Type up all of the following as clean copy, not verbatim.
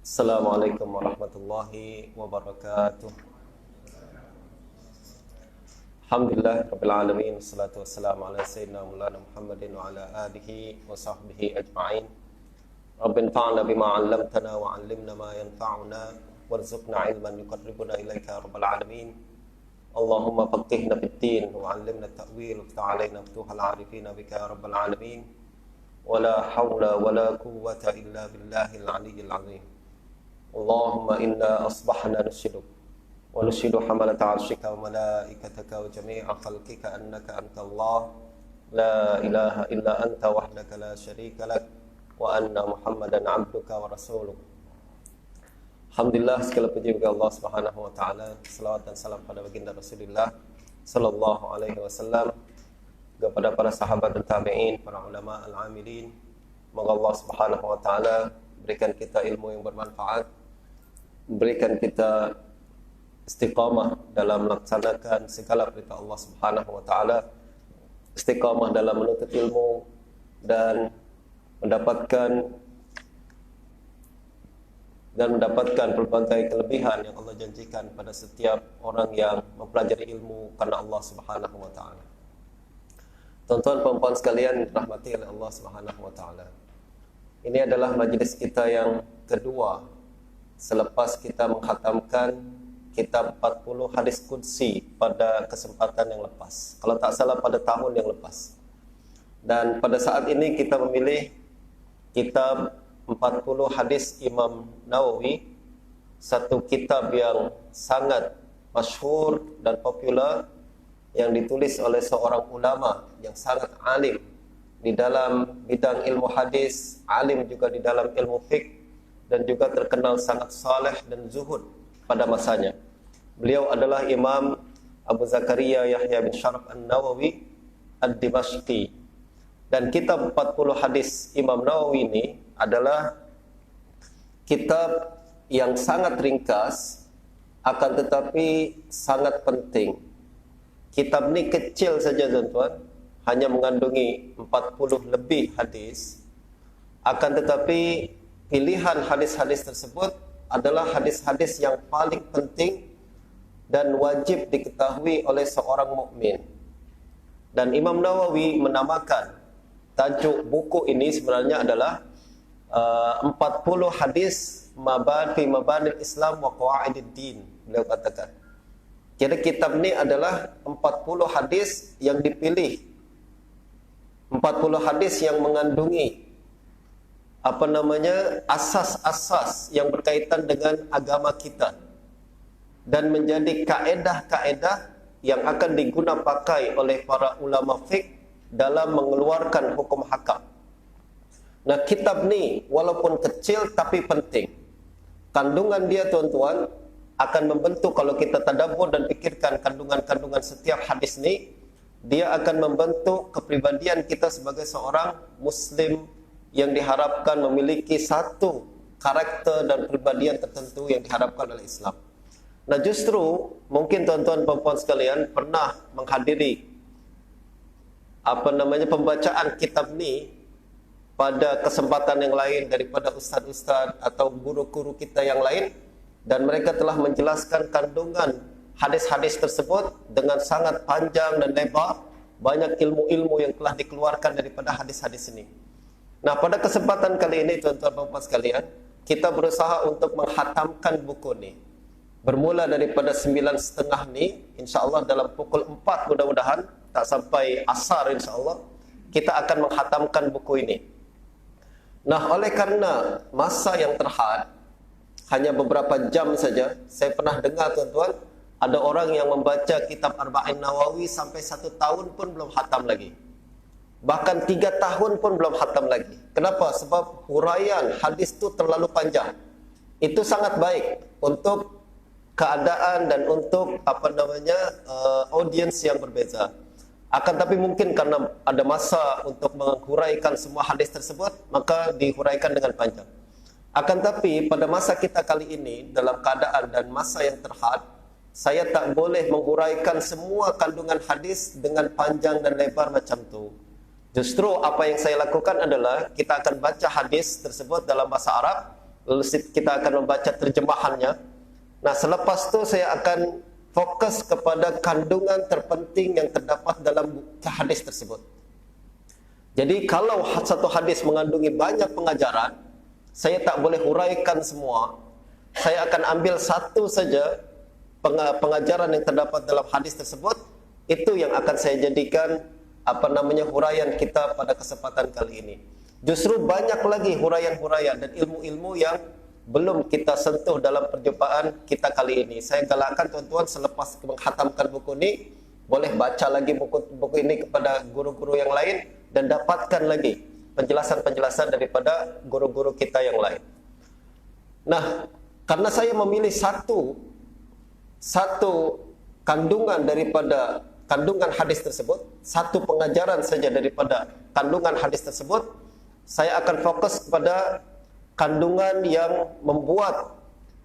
Assalamualaikum warahmatullahi wabarakatuh. Alhamdulillah rabbil alamin, wassalatu wassalamu ala sayyidina maulana Muhammadin wa ala alihi wa sahbihi ajma'in. Rabbana fa'alna bima 'allamtana wa 'allimna ma yanfa'una warzuqna 'ilman yuqarribuna ilaika rabbal alamin. Allahumma faqihna fid din wa 'allimna at-ta'wil wa ftah 'alaina futuhal 'arifin bika ya rabbal alamin. Wala hawla wala quwwata illa billahil 'aliyyil 'azim. Allahumma inna asbahna nusyiduk wa nusyidu hamalata arshika wa malaikataka wa jami'a khalqika annaka anta Allah la ilaha illa anta wahdaka la syarika lak wa anna Muhammadan abduka wa rasuluk. Alhamdulillah, segala puji bagi Allah Subhanahu wa taala. Selawat dan salam pada baginda Rasulullah sallallahu alaihi wasallam, kepada para sahabat dan tabi'in, para ulama al-amilin. Semoga Allah Subhanahu wa taala berikan kita ilmu yang bermanfaat, berikan kita istiqamah dalam melaksanakan segala perintah Allah Subhanahu wa taala, istiqamah dalam menuntut ilmu dan mendapatkan berbagai kelebihan yang Allah janjikan pada setiap orang yang mempelajari ilmu karena Allah Subhanahu wa taala. Tuan-tuan perempuan sekalian dirahmati oleh Allah Subhanahu wa taala. Ini adalah majlis kita yang kedua selepas kita menghatamkan kitab 40 hadis qudsi pada kesempatan yang lepas. Kalau tak salah pada tahun yang lepas. Dan pada saat ini kita memilih kitab 40 hadis Imam Nawawi, satu kitab yang sangat masyhur dan popular yang ditulis oleh seorang ulama yang sangat alim di dalam bidang ilmu hadis, alim juga di dalam ilmu fiqh, dan juga terkenal sangat saleh dan zuhud pada masanya. Beliau adalah Imam Abu Zakaria Yahya bin Syaraf An-Nawawi Ad-Dimashqi. Dan kitab 40 hadis Imam Nawawi ini adalah kitab yang sangat ringkas, akan tetapi sangat penting. Kitab ini kecil saja tuan-tuan, hanya mengandungi 40 lebih hadis. Akan tetapi pilihan hadis-hadis tersebut adalah hadis-hadis yang paling penting dan wajib diketahui oleh seorang mukmin. Dan Imam Nawawi menamakan tajuk buku ini sebenarnya adalah 40 hadis fi mabanil Islam wa qawaidid din. Beliau katakan. Jadi kitab ini adalah 40 hadis yang dipilih, 40 hadis yang mengandungi asas-asas yang berkaitan dengan agama kita dan menjadi kaedah-kaedah yang akan digunakan pakai oleh para ulama fiqh dalam mengeluarkan hukum hakam. Nah, kitab ini walaupun kecil tapi penting. Kandungan dia tuan-tuan akan membentuk, kalau kita tadabbur dan pikirkan kandungan-kandungan setiap hadis ini, dia akan membentuk kepribadian kita sebagai seorang muslim yang diharapkan memiliki satu karakter dan kepribadian tertentu yang diharapkan oleh Islam. Nah, justru mungkin tuan-tuan perempuan sekalian pernah menghadiri pembacaan kitab ini pada kesempatan yang lain daripada ustaz-ustaz atau guru-guru kita yang lain, dan mereka telah menjelaskan kandungan hadis-hadis tersebut dengan sangat panjang dan lebar. Banyak ilmu-ilmu yang telah dikeluarkan daripada hadis-hadis ini. Nah, pada kesempatan kali ini tuan-tuan dan puan sekalian, kita berusaha untuk menghatamkan buku ini. Bermula daripada 9.30 ni, insya-Allah dalam pukul 4 mudah-mudahan, tak sampai asar insya-Allah, kita akan menghatamkan buku ini. Nah, oleh karena masa yang terhad, hanya beberapa jam saja, saya pernah dengar tuan-tuan, ada orang yang membaca kitab Arba'in Nawawi sampai 1 tahun pun belum khatam lagi. Bahkan 3 tahun pun belum khatam lagi. Kenapa? Sebab huraian hadis itu terlalu panjang. Itu sangat baik untuk keadaan dan untuk audiens yang berbeza. Akan tapi mungkin karena ada masa untuk menghuraikan semua hadis tersebut, maka dihuraikan dengan panjang. Akan tapi pada masa kita kali ini, dalam keadaan dan masa yang terhad, saya tak boleh menghuraikan semua kandungan hadis dengan panjang dan lebar macam tu. Justru apa yang saya lakukan adalah kita akan baca hadis tersebut dalam bahasa Arab, lalu kita akan membaca terjemahannya. Nah, selepas itu saya akan fokus kepada kandungan terpenting yang terdapat dalam hadis tersebut. Jadi kalau satu hadis mengandungi banyak pengajaran, saya tak boleh huraikan semua. Saya akan ambil satu saja pengajaran yang terdapat dalam hadis tersebut. Itu yang akan saya jadikan huraian kita pada kesempatan kali ini. Justru banyak lagi huraian-huraian dan ilmu-ilmu yang belum kita sentuh dalam perjumpaan kita kali ini. Saya galakkan tuan-tuan selepas menghatamkan buku ini, boleh baca lagi buku ini kepada guru-guru yang lain dan dapatkan lagi penjelasan-penjelasan daripada guru-guru kita yang lain. Nah, karena saya memilih satu kandungan daripada kandungan hadis tersebut, satu pengajaran saja daripada kandungan hadis tersebut, saya akan fokus kepada kandungan yang membuat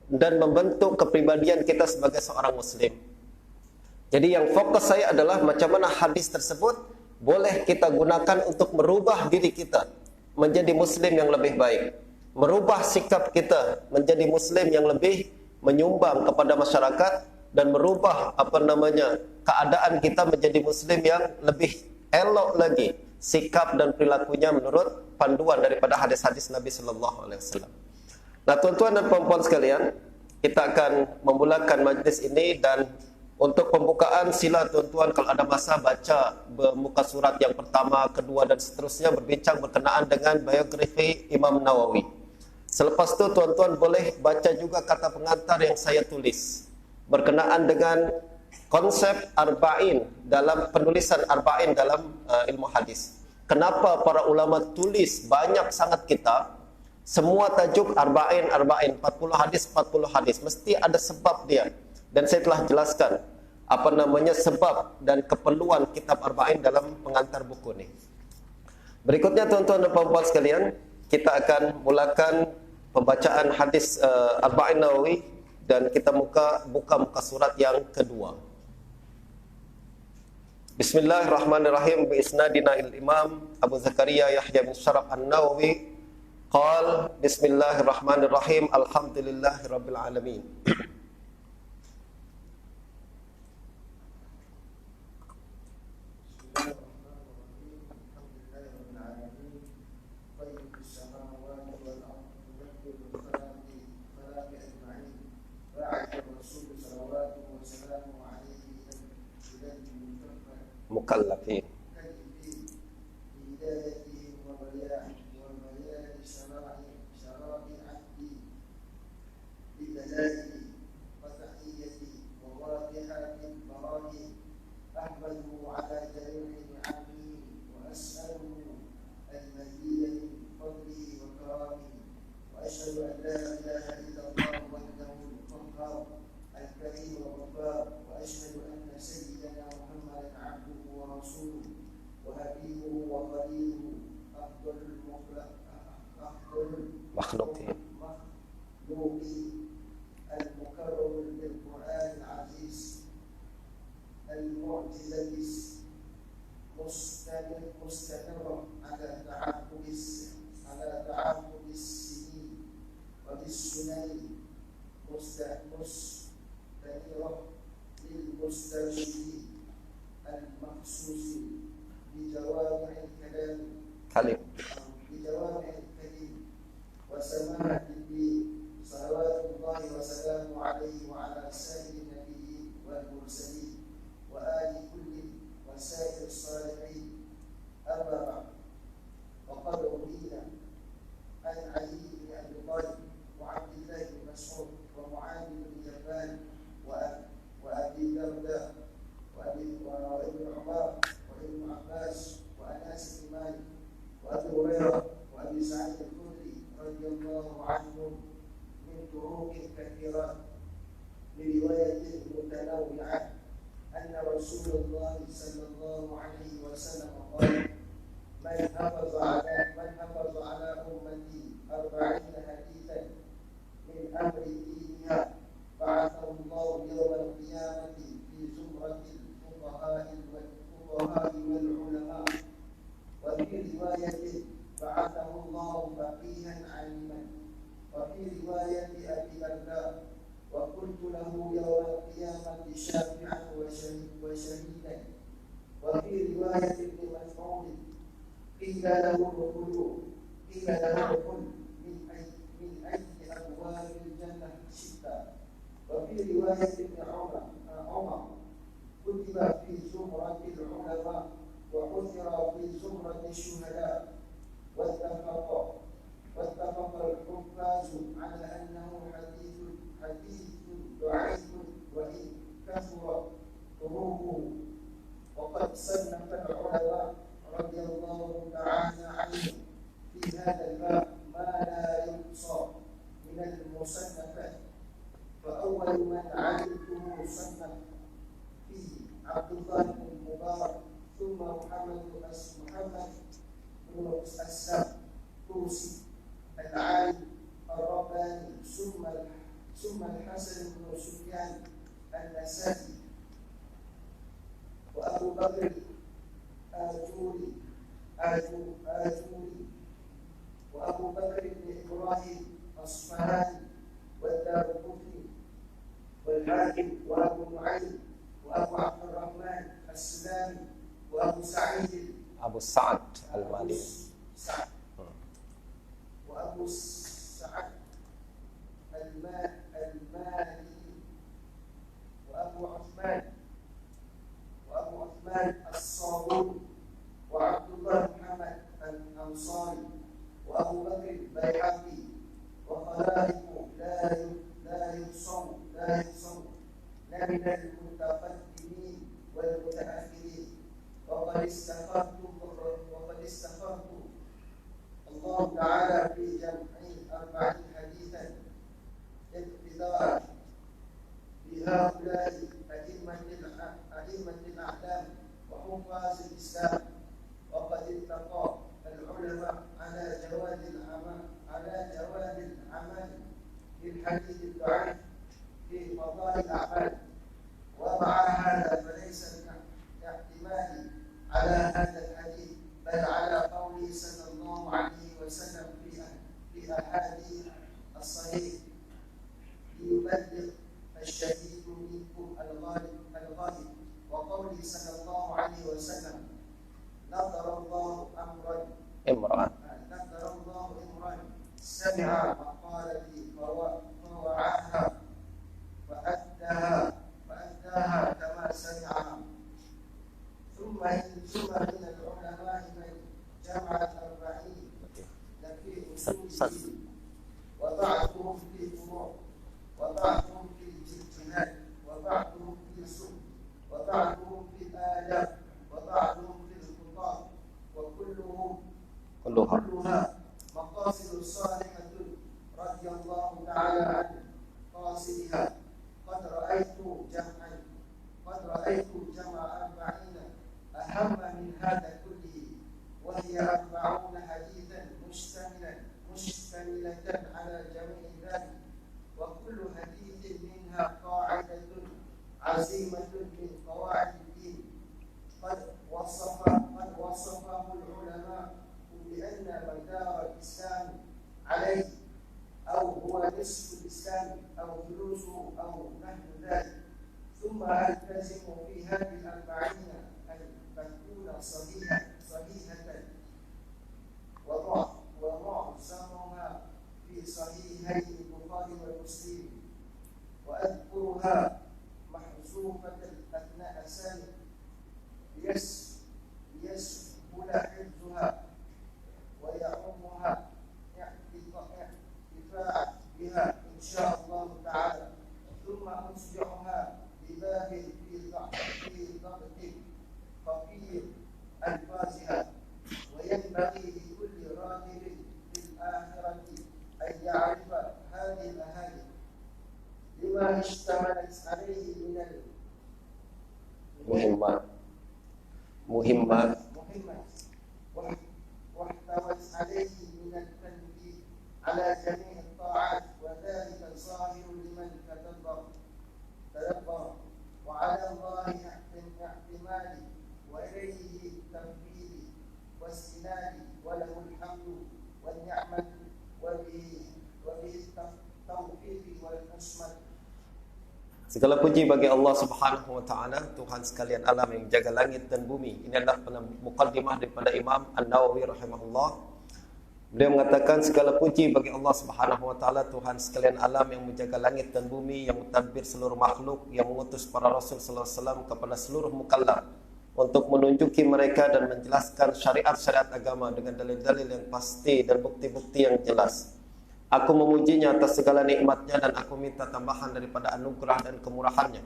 dan membentuk kepribadian kita sebagai seorang muslim. Jadi yang fokus saya adalah macam mana hadis tersebut boleh kita gunakan untuk merubah diri kita menjadi muslim yang lebih baik, merubah sikap kita menjadi muslim yang lebih menyumbang kepada masyarakat, dan merubah keadaan kita menjadi muslim yang lebih elok lagi sikap dan perilakunya menurut panduan daripada hadis-hadis Nabi sallallahu alaihi wasallam. Nah, tuan-tuan dan puan-puan sekalian, kita akan memulakan majlis ini, dan untuk pembukaan sila tuan-tuan kalau ada masa baca muka surat yang pertama, kedua dan seterusnya berbincang berkenaan dengan biografi Imam Nawawi. Selepas itu tuan-tuan boleh baca juga kata pengantar yang saya tulis berkenaan dengan konsep arba'in dalam penulisan arba'in dalam ilmu hadis. Kenapa para ulama tulis banyak sangat kitab, semua tajuk arba'in, 40 hadis, mesti ada sebab dia. Dan saya telah jelaskan sebab dan keperluan kitab arba'in dalam pengantar buku ini. Berikutnya tuan-tuan dan puan-puan sekalian, kita akan mulakan pembacaan hadis arba'in Nawawi, dan kita buka muka surat yang kedua. Bismillahirrahmanirrahim. Bi isnadina il Imam Abu Zakaria Yahya bin Syaraf An-Nawawi qala bismillahirrahmanirrahim alhamdulillahirabbil alamin. Mukallafin. Makhluqin المكرم بالقرآن العزيز المعجزة مستمرة على تعاقب السنين وبالسنن مستمرة للمسترشدين المخصوص بجوامع الكلام وسماع الدين صلوات الله وسلامه عليه وعلى سائر النبيين والمرسلين وآل كل وسائر الصالحين. أما بعد، وقد روينا عن علي بن أبي طالب وعبد الله بن مسعود ومعاذ بن جبال وأبي درداء وابن عمر وابن عباس وأنس بن مالك وأبي هريرة وأبي سعيد الخدري رضي الله عنهم من طرق كثيرة برواية متنوعة أن رسول الله صلى الله عليه وسلم قال: من حفظ على أمتي 40 حديثا من أمر دينها بعثه الله يوم القيامة في زمرة الفقهاء والعلماء. وفي رواية بعثه الله فقيها عليما. وفي رواية أبي الدرداء وقلت له يوم القيامة شافعا وشهيدا. وفي رواية ابن مسعود قيل له ادخل من أي أبواب الجنة شئت. وفي رواية ابن عمر كتب في زمرة العلماء وحثر في زمرة الشهداء. واتفق الحفاظ على أنه حديث ضعيف وإن كثر طرقه. وقد صنف العلماء رضي الله تعالى عنهم في هذا الباب ما لا يحصى من المصنفات. فأول من علمته صنف فيه عبد الله بن المبارك، ثم محمد بن أسلم توسي العالم الرباني، ثم الحسن بن سفيان النسائي، وأبو بكر آجوري، وأبو بكر بن إبراهيم الأصفهاني، والدارقطني، والحاكم، وأبو نعيم، وأبو عبد الرحمن السلامي، وأبو سعد المالي، وأبو سعد المالي، وأبو عثمان الصابوني، وعبد الله محمد الأنصاري، وأبو بكر البيهقي، وخلائق لا يحصون من المتقدمين والمتأخرين. وقد استخرت الله تعالى في جمع 40 حديثا اقتداء بهؤلاء أئمة الأعلام وحفاظ الإسلام. وقد اتفق العلماء على جواز العمل بالحديث الضعيف في فضائل الأعمال. ومع هذا فليس الاعتماد على هذا الحديث، بل على قوله صلى الله عليه وسلم في أحاديث الصحيح: ليبلغ الشهيد منكم الغائب. وقوله صلى الله عليه وسلم: نظر الله امرا سمع مقالتي فوعاها فأداها كما سمعها. ثم من العلماء من جمع 40 في أصوله، وبعضهم في فروع، وبعضهم في الجنان، وبعضهم في السنة، وبعضهم في الآداب، وبعضهم في الخطاب، وكلها مقاصد صالحة رضي الله تعالى عن قاصدها. قد رأيت جمع 40 أهم من هذا كله، وهي 40 حديثا مشتملة على جميع ذلك. وكل حديث منها قاعدة عظيمة من قواعد الدين. قد وصفه العلماء بأن مدار الإسلام عليه، أو هو نصف الإسلام، أو ثلثه، أو نحو ذلك. ثم ألتزم في هذه 40 أن تكون صحيحة، ومعظمها في صحيحي البخاري ومسلم، وأذكرها محذوفة أثناء السنة ليسهل حفظها ويعمها احتفاء بها إن شاء الله تعالى. ثم أصبحها بباب في ضبط خفيف ألفاظها. وينبغي لكل راغب في الآخرة أن يعرف هذه الأحاديث لما اشتملت عليه من المهمات واحتوت عليه من التنبيه على جميع الطاعات، وذلك ظاهر لمن تدبر، وعلى الله اعتمادي، وإليه تنفيذي واستنادي، وله الحمد والنعمة، وبه التوفيق والعصمة. Segala puji bagi Allah Subhanahu wa taala, Tuhan sekalian alam yang jaga langit dan bumi. Ini adalah muqaddimah daripada Imam An-Nawawi rahimahullah. Beliau mengatakan segala puji bagi Allah Subhanahu wa taala, Tuhan sekalian alam yang menjaga langit dan bumi, yang mentadbir seluruh makhluk, yang mengutus para rasul sallallahu alaihi wasallam kepada seluruh mukallaf untuk menunjuki mereka dan menjelaskan syariat-syariat agama dengan dalil-dalil yang pasti dan bukti-bukti yang jelas. Aku memujinya atas segala nikmatnya dan aku minta tambahan daripada anugerah dan kemurahannya.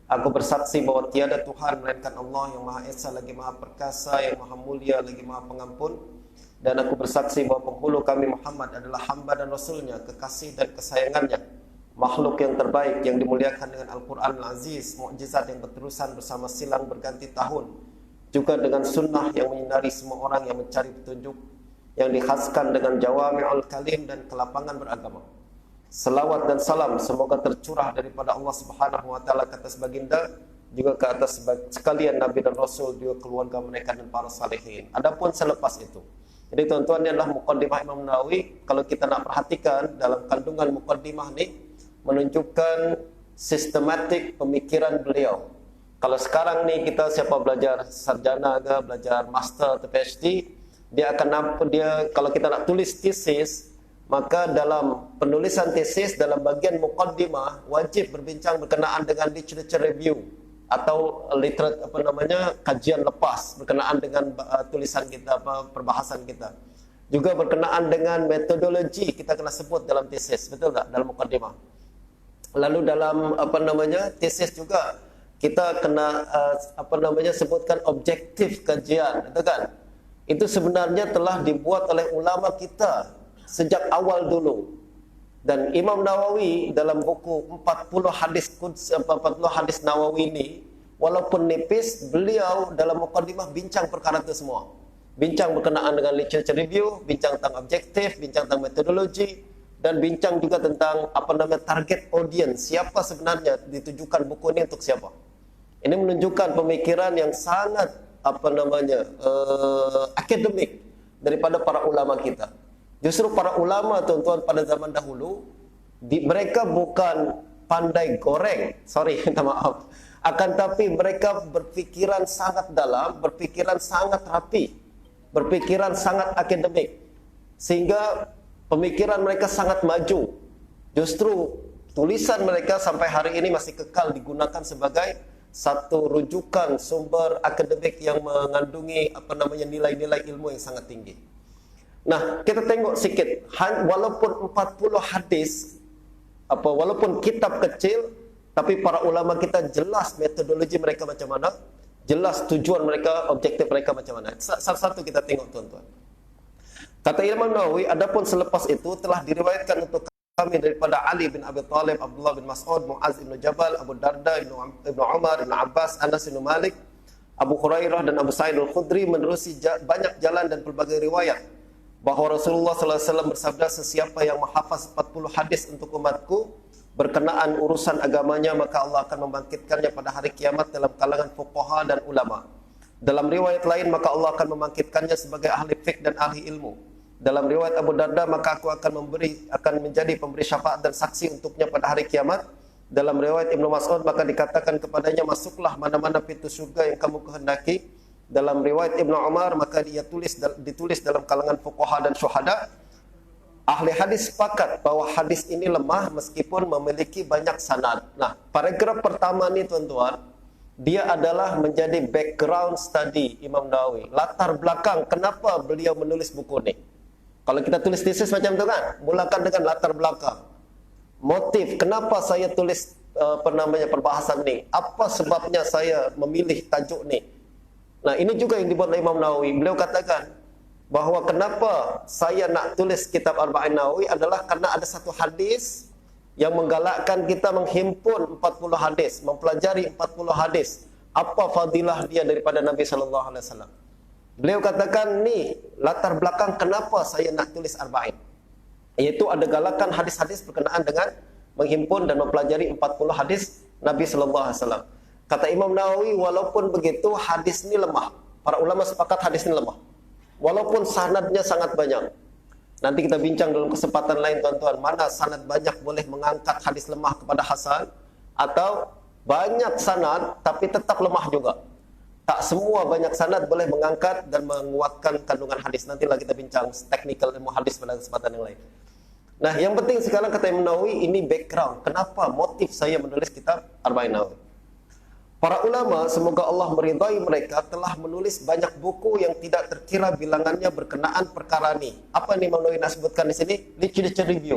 Aku bersaksi bahawa tiada Tuhan melainkan Allah yang Maha Esa, lagi Maha Perkasa, yang Maha Mulia, lagi Maha Pengampun. Dan aku bersaksi bahawa penghulu kami Muhammad adalah hamba dan Rasulnya, kekasih dan kesayangannya, makhluk yang terbaik yang dimuliakan dengan Al-Quran Al-Aziz, mukjizat yang berterusan bersama silang berganti tahun, juga dengan sunnah yang menyinari semua orang yang mencari petunjuk, yang dikhaskan dengan jawami'ul kalim dan kelapangan beragama. Selawat dan salam semoga tercurah daripada Allah Subhanahu wa taala ke atas baginda, juga ke atas sekalian nabi dan rasul, juga keluarga mereka dan para salihin. Adapun selepas itu, jadi tuan-tuan, ini adalah muqaddimah Imam Nawawi. Kalau kita nak perhatikan dalam kandungan muqaddimah ni menunjukkan sistematik pemikiran beliau. Kalau sekarang ni kita siapa belajar sarjana ke, belajar master atau PhD, dia akan nampak, dia kalau kita nak tulis tesis, maka dalam penulisan tesis dalam bagian muqaddimah wajib berbincang berkenaan dengan literature review atau kajian lepas berkenaan dengan tulisan kita, perbahasan kita. Juga berkenaan dengan metodologi kita kena sebut dalam tesis, betul tak, dalam muqaddimah. Lalu dalam tesis juga kita kena sebutkan objektif kajian, betul kan? Itu sebenarnya telah dibuat oleh ulama kita sejak awal dulu. Dan Imam Nawawi dalam buku 40 hadis Nawawi ini, walaupun nipis, beliau dalam muqaddimah bincang perkara itu semua. Bincang berkenaan dengan literature review, bincang tentang objektif, bincang tentang metodologi, dan bincang juga tentang target audience, siapa sebenarnya ditujukan buku ini untuk siapa. Ini menunjukkan pemikiran yang sangat akademik daripada para ulama kita. Justru para ulama, tuan-tuan, pada zaman dahulu, mereka bukan pandai goreng, minta maaf, akan tapi mereka berpikiran sangat dalam, berpikiran sangat rapi, berpikiran sangat akademik, sehingga pemikiran mereka sangat maju. Justru tulisan mereka sampai hari ini masih kekal digunakan sebagai satu rujukan sumber akademik yang mengandungi nilai-nilai ilmu yang sangat tinggi. Nah, kita tengok sikit, walaupun 40 hadis, walaupun kitab kecil, tapi para ulama kita jelas metodologi mereka macam mana, jelas tujuan mereka, objektif mereka macam mana. Salah satu kita tengok, tuan-tuan. Kata Imam Nawawi, adapun selepas itu telah diriwayatkan untuk kami daripada Ali bin Abi Thalib, Abdullah bin Mas'ud, Muaz bin Jabal, Abu Darda, Ibnu Umar, Ibnu Abbas, Anas bin Malik, Abu Hurairah dan Abu Sa'id Al-Khudri menerusi banyak jalan dan pelbagai riwayat bahawa Rasulullah sallallahu alaihi wasallam bersabda, sesiapa yang menghafaz 40 hadis untuk umatku berkenaan urusan agamanya, maka Allah akan membangkitkannya pada hari kiamat dalam kalangan fuqaha dan ulama. Dalam riwayat lain, maka Allah akan membangkitkannya sebagai ahli fiqh dan ahli ilmu. Dalam riwayat Abu Darda, maka aku akan menjadi pemberi syafaat dan saksi untuknya pada hari kiamat. Dalam riwayat Ibnu Mas'ud, maka dikatakan kepadanya, masuklah mana-mana pintu surga yang kamu kehendaki. Dalam riwayat Ibnu Umar, maka ditulis dalam kalangan fuqaha dan syuhada. Ahli hadis sepakat bahawa hadis ini lemah meskipun memiliki banyak sanad. Nah, paragraf pertama ni, tuan-tuan, dia adalah menjadi background study Imam Nawawi, latar belakang kenapa beliau menulis buku ni. Kalau kita tulis tesis macam tu kan, mulakan dengan latar belakang, motif, kenapa saya tulis perbahasan ni, apa sebabnya saya memilih tajuk ni. Nah, ini juga yang dibuat oleh Imam Nawawi. Beliau katakan bahawa kenapa saya nak tulis kitab Arba'in Nawawi adalah karena ada satu hadis yang menggalakkan kita menghimpun 40 hadis, mempelajari 40 hadis. Apa fadilah dia daripada Nabi sallallahu alaihi wasallam. Beliau katakan, ni latar belakang kenapa saya nak tulis Arba'in. Iaitu ada galakan hadis-hadis berkenaan dengan menghimpun dan mempelajari 40 hadis Nabi sallallahu alaihi wasallam. Kata Imam Nawawi, walaupun begitu hadis ni lemah. Para ulama sepakat hadis ni lemah. Walaupun sanadnya sangat banyak. Nanti kita bincang dalam kesempatan lain tuan-tuan, mana sanad banyak boleh mengangkat hadis lemah kepada hasan, atau banyak sanad tapi tetap lemah juga. Tak semua banyak sanad boleh mengangkat dan menguatkan kandungan hadis. Nantilah kita bincang teknikal ilmu hadis pada kesempatan yang lain. Nah, yang penting sekarang kata Imam Nawawi, ini background. Kenapa motif saya menulis kitab Arba'in Nawawi. Para ulama, semoga Allah meridai mereka, telah menulis banyak buku yang tidak terkira bilangannya berkenaan perkara ini. Apa nih Imam Nawawi nak sebutkan di sini? Literature review.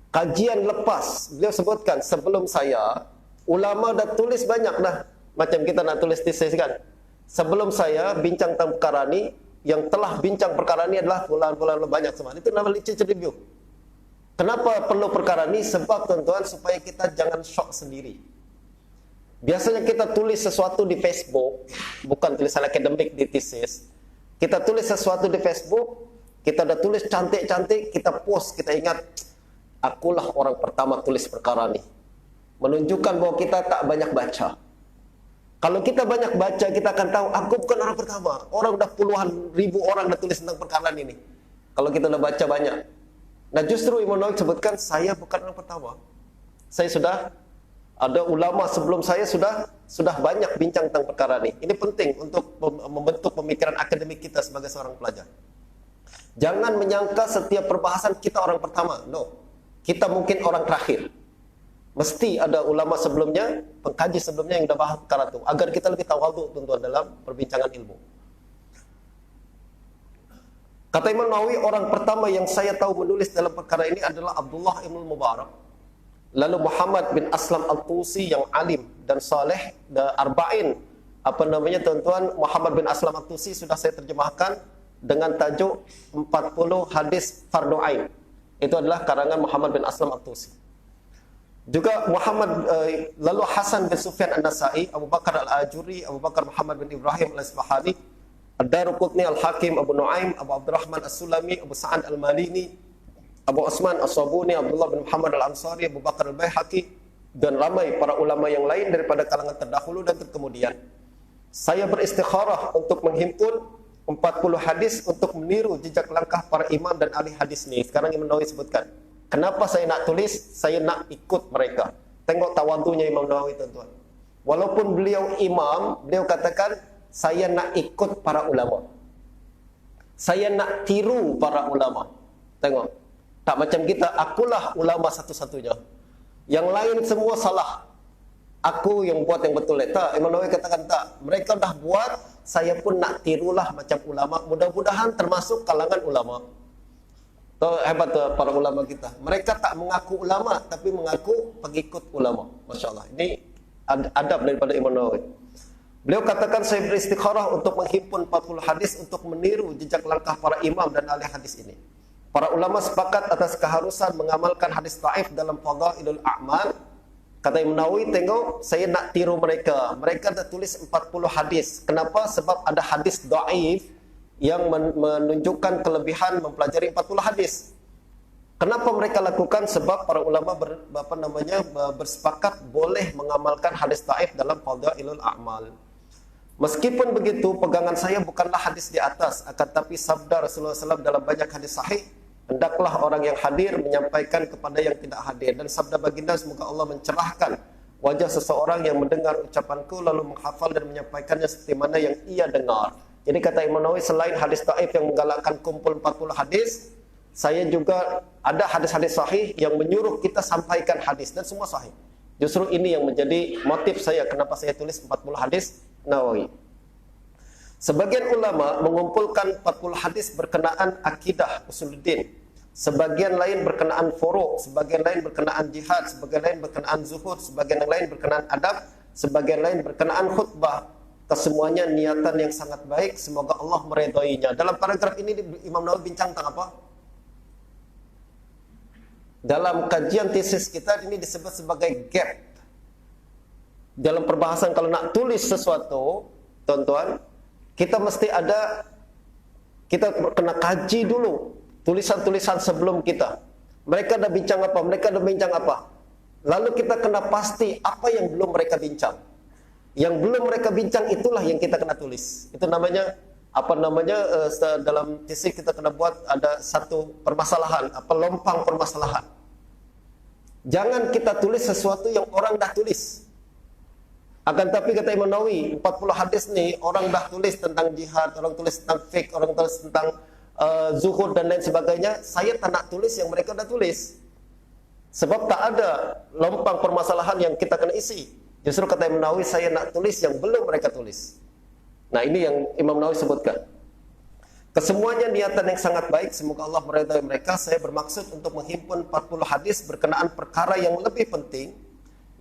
Kajian lepas, beliau sebutkan sebelum saya, ulama dah tulis banyak dah. Macam kita nak tulis tesis kan. Sebelum saya bincang tentang perkara ini, yang telah bincang perkara ini adalah fulan-fulan banyak semua. Itu nama literature review. Kenapa perlu perkara ini? Sebab tuan-tuan, supaya kita jangan shock sendiri. Biasanya kita tulis sesuatu di Facebook, bukan tulisan akademik di tesis. Kita tulis sesuatu di Facebook, kita dah tulis cantik-cantik, kita post, kita ingat, akulah orang pertama tulis perkara ini. Menunjukkan bahwa kita tak banyak baca. Kalau kita banyak baca, kita akan tahu, aku bukan orang pertama. Orang dah puluhan ribu orang dah tulis tentang perkara ini. Kalau kita dah baca banyak. Nah justru Imam Nawawi sebutkan, saya bukan orang pertama. Saya sudah, ada ulama sebelum saya sudah banyak bincang tentang perkara ini. Ini penting untuk membentuk pemikiran akademik kita sebagai seorang pelajar. Jangan menyangka setiap perbahasan kita orang pertama. No. Kita mungkin orang terakhir. Mesti ada ulama sebelumnya, pengkaji sebelumnya yang dah bahas perkara itu, agar kita lebih tawadhu tuan-tuan dalam perbincangan ilmu. Kata Imam Nawawi, orang pertama yang saya tahu menulis dalam perkara ini adalah Abdullah Ibn Mubarak. Lalu Muhammad bin Aslam Al-Tusi yang alim dan saleh, dan arba'in. Apa namanya tuan-tuan, Muhammad bin Aslam Al-Tusi sudah saya terjemahkan dengan tajuk 40 hadis fardu ain. Itu adalah karangan Muhammad bin Aslam Al-Tusi. Juga lalu Hasan bin Sufyan An-Nasai, Abu Bakar Al-Ajuri, Abu Bakar Muhammad bin Ibrahim Al-Isbahani, Ad-Daruqutni Al-Hakim, Abu Nuaim, Abu Abdurrahman As-Sulami, Abu Sa'ad Al-Malini, Abu Osman As-Sabuni, Abdullah bin Muhammad Al-Ansari, Abu Bakar Al-Baihaqi, dan ramai para ulama yang lain daripada kalangan terdahulu dan terkemudian. Saya beristikharah untuk menghimpun 40 hadis untuk meniru jejak langkah para imam dan ahli hadis ni. Sekarang Imam Nawawi sebutkan, kenapa saya nak tulis? Saya nak ikut mereka. Tengok tawadhunya Imam Nawawi tuan-tuan. Walaupun beliau imam, beliau katakan, saya nak ikut para ulama. Saya nak tiru para ulama. Tengok. Tak macam kita, akulah ulama satu-satunya. Yang lain semua salah. Aku yang buat yang betul. Tak, Imam Nawawi katakan tak. Mereka dah buat, saya pun nak tirulah macam ulama. Mudah-mudahan termasuk kalangan ulama. Hebat para ulama kita. Mereka tak mengaku ulama, tapi mengaku pengikut ulama. Masya Allah. Ini adab daripada Imam Nawawi. Beliau katakan, saya beristikharah untuk menghimpun 40 hadis untuk meniru jejak langkah para imam dan ahli hadis ini. Para ulama sepakat atas keharusan mengamalkan hadis dhaif dalam fadhailul a'mal. Kata Imam Nawawi, tengok, saya nak tiru mereka. Mereka dah tulis 40 hadis. Kenapa? Sebab ada hadis dhaif yang menunjukkan kelebihan mempelajari 40 hadis. Kenapa mereka lakukan? Sebab para ulama bersepakat boleh mengamalkan hadis dhaif dalam fadhailul a'mal. Meskipun begitu, pegangan saya bukanlah hadis di atas, akan tapi sabda Rasulullah SAW dalam banyak hadis sahih, hendaklah orang yang hadir menyampaikan kepada yang tidak hadir. Dan sabda baginda, semoga Allah mencerahkan wajah seseorang yang mendengar ucapanku lalu menghafal dan menyampaikannya seperti mana yang ia dengar. Jadi kata Imam Nawawi, selain hadis dhaif yang menggalakkan kumpul 40 hadis, saya juga ada hadis-hadis sahih yang menyuruh kita sampaikan hadis, dan semua sahih. Justru ini yang menjadi motif saya kenapa saya tulis 40 hadis Nawawi. Sebagian ulama mengumpulkan 40 hadis berkenaan akidah usuluddin, sebagian lain berkenaan furu', sebagian lain berkenaan jihad, sebagian lain berkenaan zuhud, sebagian lain berkenaan adab, sebagian lain berkenaan khutbah. Kesemuanya niatan yang sangat baik, semoga Allah meridainya. Dalam paragraf ini Imam Nawawi bincang tentang apa? Dalam kajian tesis kita ini disebut sebagai gap. Dalam perbahasan kalau nak tulis sesuatu, tuan-tuan, kita mesti ada, kita kena kaji dulu tulisan-tulisan sebelum kita. Mereka dah bincang apa? Mereka dah bincang apa? Lalu kita kena pasti apa yang belum mereka bincang. Yang belum mereka bincang itulah yang kita kena tulis. Itu namanya dalam tesis kita kena buat ada satu permasalahan, lompang permasalahan. Jangan kita tulis sesuatu yang orang dah tulis. Akan tapi kata Imam Nawawi, 40 hadis ni orang dah tulis tentang jihad, orang tulis tentang fiqh, orang tulis tentang zuhud dan lain sebagainya. Saya tak nak tulis yang mereka dah tulis. Sebab tak ada lompang permasalahan yang kita kena isi. Justru kata Imam Nawawi, saya nak tulis yang belum mereka tulis. Nah, ini yang Imam Nawawi sebutkan. Kesemuanya niatan yang sangat baik, semoga Allah meridai mereka. Saya bermaksud untuk menghimpun 40 hadis berkenaan perkara yang lebih penting,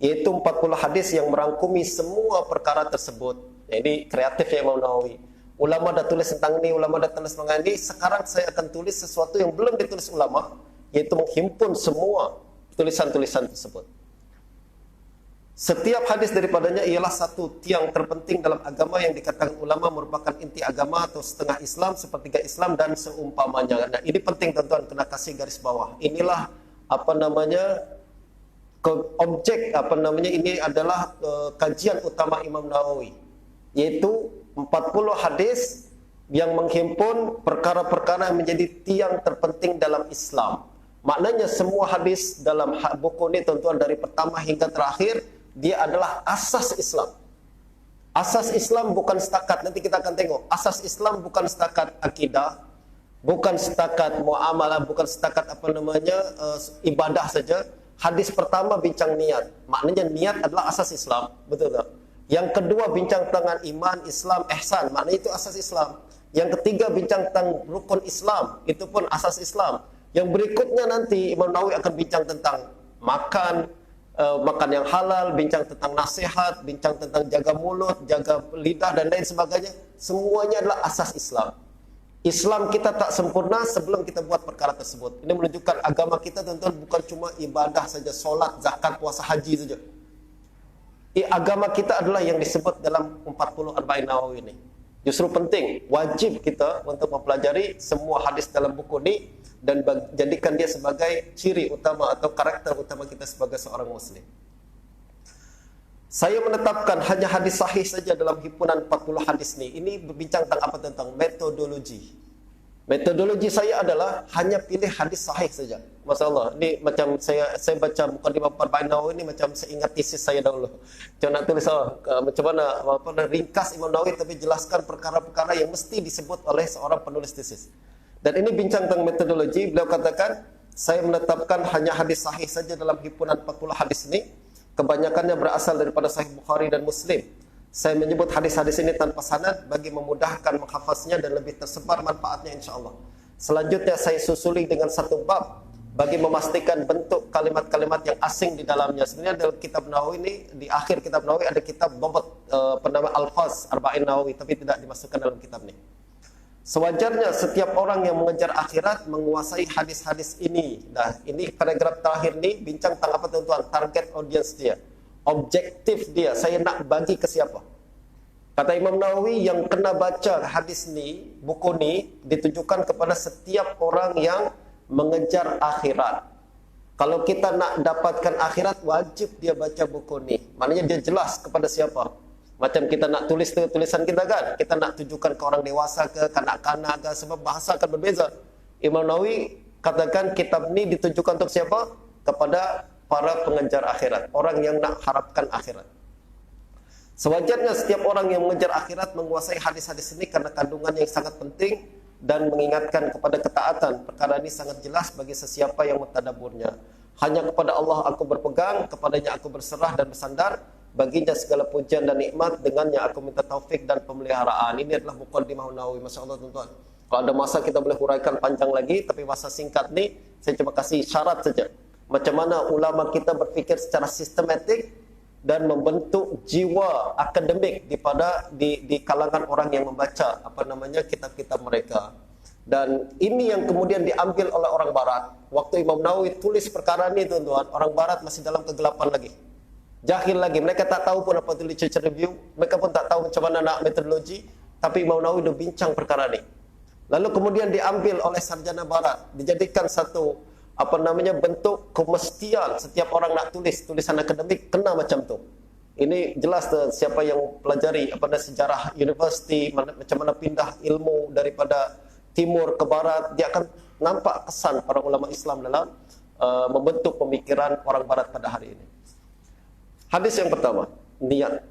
yaitu 40 hadis yang merangkumi semua perkara tersebut. Ini kreatifnya Imam Nawawi. Ulama dah tulis tentang ini, ulama dah tulis tentang ini. Sekarang saya akan tulis sesuatu yang belum ditulis ulama, yaitu menghimpun semua tulisan-tulisan tersebut. Setiap hadis daripadanya ialah satu tiang terpenting dalam agama yang dikatakan ulama merupakan inti agama atau setengah Islam, sepertiga Islam dan seumpamanya. Nah, ini penting tuan-tuan, kena kasih garis bawah. Inilah ini adalah kajian utama Imam Nawawi, yaitu 40 hadis yang menghimpun perkara-perkara yang menjadi tiang terpenting dalam Islam. Maknanya semua hadis dalam buku ini tuan-tuan dari pertama hingga terakhir, dia adalah asas Islam. Asas Islam bukan setakat, nanti kita akan tengok, asas Islam bukan setakat akidah, bukan setakat muamalah, bukan setakat ibadah saja. Hadis pertama bincang niat. Maknanya niat adalah asas Islam, betul tak? Yang kedua bincang tentang iman, Islam, ihsan, maknanya itu asas Islam. Yang ketiga bincang tentang rukun Islam, itu pun asas Islam. Yang berikutnya nanti Imam Nawawi akan bincang tentang makan yang halal, bincang tentang nasihat, bincang tentang jaga mulut, jaga lidah dan lain sebagainya. Semuanya adalah asas Islam. Islam kita tak sempurna sebelum kita buat perkara tersebut. Ini menunjukkan agama kita tuan-tuan bukan cuma ibadah saja, solat, zakat, puasa, haji saja. Agama kita adalah yang disebut dalam 40 Arba'in Nawawi ini. Justru penting, wajib kita untuk mempelajari semua hadis dalam buku ini dan jadikan dia sebagai ciri utama atau karakter utama kita sebagai seorang muslim. Saya menetapkan hanya hadis sahih saja dalam himpunan 40 hadis ini. Ini berbincang tentang apa? Tentang metodologi. Metodologi saya adalah hanya pilih hadis sahih saja. Masalah, ini macam saya baca Muqaddimah Arba'in Nawawi ini macam saya ingat tesis saya dahulu. Macam nak tulis macam mana ringkas Imam Nawawi tapi jelaskan perkara-perkara yang mesti disebut oleh seorang penulis tesis. Dan ini bincang tentang metodologi. Beliau katakan, saya menetapkan hanya hadis sahih saja dalam himpunan 40 hadis ini. Kebanyakannya berasal daripada Sahih Bukhari dan Muslim. Saya menyebut hadis-hadis ini tanpa sanad bagi memudahkan menghafaznya dan lebih tersebar manfaatnya insyaAllah. Selanjutnya saya susuli dengan satu bab bagi memastikan bentuk kalimat-kalimat yang asing di dalamnya. Sebenarnya dalam kitab Nawawi ini, di akhir kitab Nawawi ada kitab bernama Al-Faz Arba'in Nawawi, tapi tidak dimasukkan dalam kitab ini. Sewajarnya setiap orang yang mengejar akhirat menguasai hadis-hadis ini. Nah, ini paragraf terakhir ini bincang tentang apa tuan-tuan? Target audience dia, objektif dia. Saya nak bagi ke siapa? Kata Imam Nawawi, yang kena baca hadis ni, buku ni ditujukan kepada setiap orang yang mengejar akhirat. Kalau kita nak dapatkan akhirat, wajib dia baca buku ni. Maknanya dia jelas kepada siapa. Macam kita nak tulis tulisan kita kan, kita nak tujukan ke orang dewasa ke kanak-kanak ke, sebab bahasa akan berbeza. Imam Nawawi katakan kitab ni ditujukan untuk siapa? Kepada para pengejar akhirat, orang yang nak harapkan akhirat. Sewajarnya setiap orang yang mengejar akhirat menguasai hadis-hadis ini karena kandungan yang sangat penting dan mengingatkan kepada ketaatan. Perkara ini sangat jelas bagi sesiapa yang mentadaburnya. Hanya kepada Allah aku berpegang, kepadanya aku berserah dan bersandar. Baginya segala pujian dan nikmat, dengannya aku minta taufik dan pemeliharaan. Ini adalah Muqaddimah Nawawi. Masya Allah tuan-tuan. Kalau ada masa kita boleh huraikan panjang lagi, tapi masa singkat ni saya cuma kasih syarat saja. Macam mana ulama kita berfikir secara sistematik dan membentuk jiwa akademik di kalangan orang yang membaca kitab-kitab mereka. Dan ini yang kemudian diambil oleh orang barat. Waktu Imam Nawawi tulis perkara ini tuan-tuan, orang barat masih dalam kegelapan lagi. Jahil lagi, mereka tak tahu pun apa itu literature review, mereka pun tak tahu macam mana nak metodologi, tapi Imam Nawawi dah bincang perkara ni. Lalu kemudian diambil oleh sarjana barat, dijadikan satu bentuk kemestian setiap orang nak tulis tulisan akademik kena macam tu. Ini jelas siapa yang pelajari sejarah universiti, macam mana pindah ilmu daripada timur ke barat, dia akan nampak kesan para ulama Islam dalam membentuk pemikiran orang barat pada hari ini. Hadis yang pertama, niat.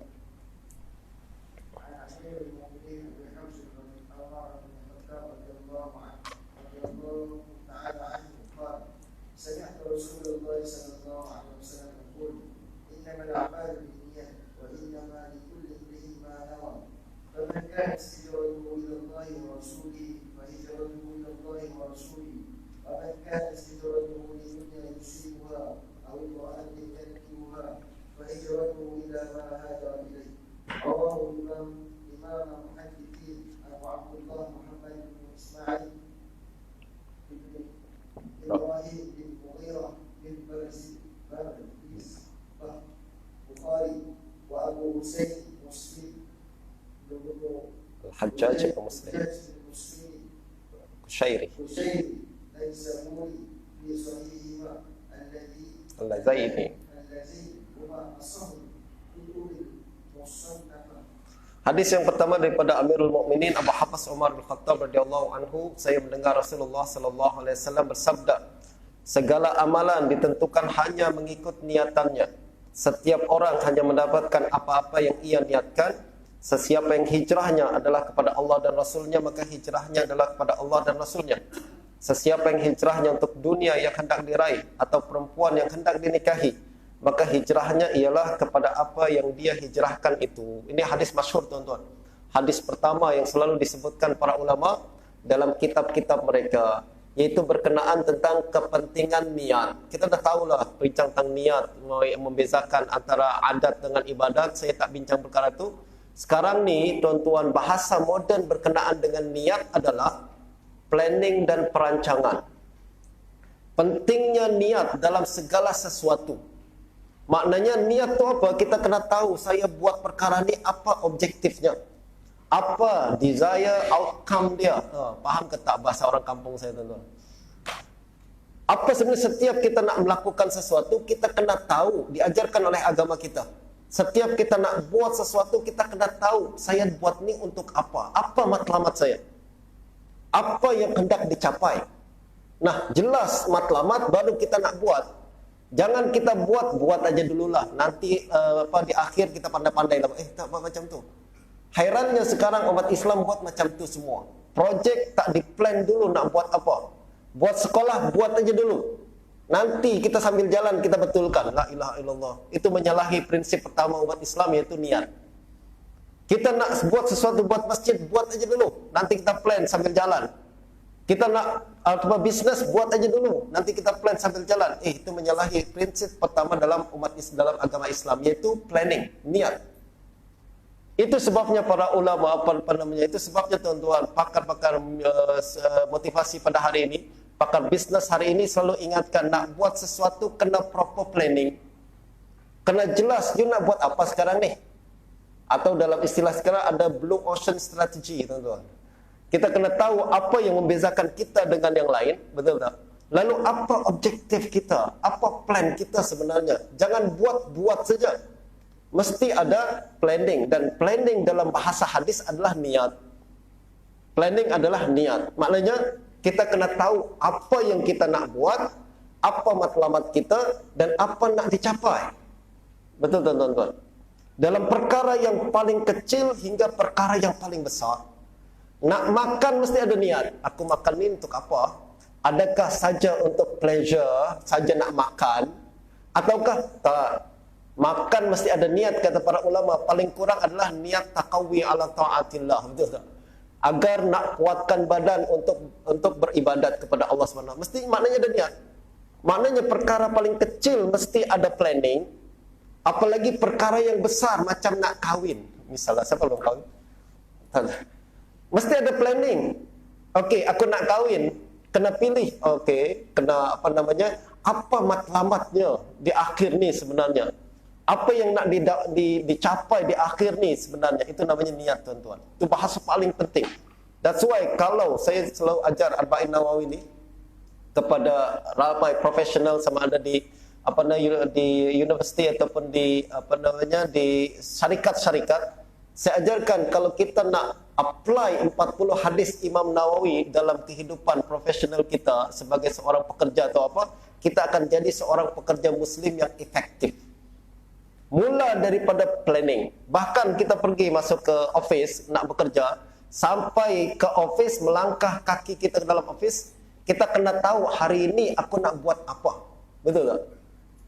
فمن كانت هجرته إلى الله ورسوله فهجرته إلى الله ورسوله ومن كانت هجرته لدنيا يصيبها أو امرأة ينكحها فهجرته إلى ما هاجر إليه. رواه إمام المحدثين أبو عبد الله محمد بن إسماعيل بن إبراهيم بن مغيرة بن البخاري وأبو حسين مسلم الحجاج المسلم كشيري النيسابوري في صحيحهما اللذين هما أصح كتب المصنفة. Hadis yang pertama daripada Amirul Mukminin Abu Hafs Umar bin Khattab radhiyallahu anhu, saya mendengar Rasulullah sallallahu alaihi wasallam bersabda, segala amalan ditentukan hanya mengikut niatannya. Setiap orang hanya mendapatkan apa-apa yang ia niatkan. Sesiapa yang hijrahnya adalah kepada Allah dan Rasulnya, maka hijrahnya adalah kepada Allah dan Rasulnya. Sesiapa yang hijrahnya untuk dunia yang hendak diraih atau perempuan yang hendak dinikahi, maka hijrahnya ialah kepada apa yang dia hijrahkan itu. Ini hadis masyhur, tuan-tuan. Hadis pertama yang selalu disebutkan para ulama dalam kitab-kitab mereka, yaitu berkenaan tentang kepentingan niat. Kita dah tahulah bincang tentang niat, membezakan antara adat dengan ibadat. Saya tak bincang perkara itu. Sekarang ni, tuan-tuan, bahasa moden berkenaan dengan niat adalah planning dan perancangan. Pentingnya niat dalam segala sesuatu. Maknanya niat tu apa? Kita kena tahu saya buat perkara ni apa objektifnya. Apa desire outcome dia. Faham ke tak bahasa orang kampung saya, tuan-tuan? Apa sebenarnya setiap kita nak melakukan sesuatu, kita kena tahu, diajarkan oleh agama kita. Setiap kita nak buat sesuatu, kita kena tahu, saya buat ni untuk apa? Apa matlamat saya? Apa yang hendak dicapai? Nah, jelas matlamat baru kita nak buat. Jangan kita buat aja dululah. Nanti di akhir kita pandai-pandai lah. Tak buat macam tu. Hairannya sekarang umat Islam buat macam tu semua. Projek tak diplan dulu nak buat apa. Buat sekolah, buat aja dulu. Nanti kita sambil jalan kita betulkan. La ilaha illallah. Itu menyalahi prinsip pertama umat Islam, yaitu niat. Kita nak buat sesuatu, buat masjid, buat aja dulu. Nanti kita plan sambil jalan. Kita nak bisnes, buat aja dulu. Nanti kita plan sambil jalan. Itu menyalahi prinsip pertama dalam dalam agama Islam, yaitu planning, niat. Itu sebabnya para ulama, itu sebabnya tuan-tuan, pakar-pakar motivasi pada hari ini, pakar bisnes hari ini selalu ingatkan, nak buat sesuatu kena proper planning. Kena jelas, you nak buat apa sekarang ni? Atau dalam istilah sekarang ada blue ocean strategy, tuan-tuan. Kita kena tahu apa yang membezakan kita dengan yang lain, betul tak? Lalu apa objektif kita? Apa plan kita sebenarnya? Jangan buat-buat saja. Mesti ada planning, dan planning dalam bahasa hadis adalah niat. Planning adalah niat. Maknanya kita kena tahu apa yang kita nak buat, apa matlamat kita, dan apa nak dicapai. Betul tuan-tuan? Dalam perkara yang paling kecil hingga perkara yang paling besar. Nak makan mesti ada niat. Aku makan ni untuk apa? Adakah saja untuk pleasure, saja nak makan? Ataukah tak? Makan mesti ada niat, kata para ulama. Paling kurang adalah niat taqawi ala ta'atillah. Betul tak? Agar nak kuatkan badan untuk beribadat kepada Allah SWT. Mesti maknanya ada niat. Maknanya perkara paling kecil mesti ada planning. Apalagi perkara yang besar macam nak kahwin. Misalnya, siapa belum kahwin? Mesti ada planning. Okey, aku nak kahwin. Kena pilih. Okey, kena apa matlamatnya di akhir ni sebenarnya. Apa yang nak dicapai di akhir ni sebenarnya. Itu namanya niat, tuan-tuan. Itu bahasa paling penting. That's why kalau saya selalu ajar Arba'in Nawawi ni kepada ramai profesional, sama ada di di universiti ataupun di di syarikat-syarikat, saya ajarkan kalau kita nak apply 40 hadis Imam Nawawi dalam kehidupan profesional kita sebagai seorang pekerja atau apa, kita akan jadi seorang pekerja muslim yang efektif. Mula daripada planning. Bahkan kita pergi masuk ke office nak bekerja, sampai ke office, melangkah kaki kita ke dalam office, kita kena tahu hari ini aku nak buat apa. Betul tak?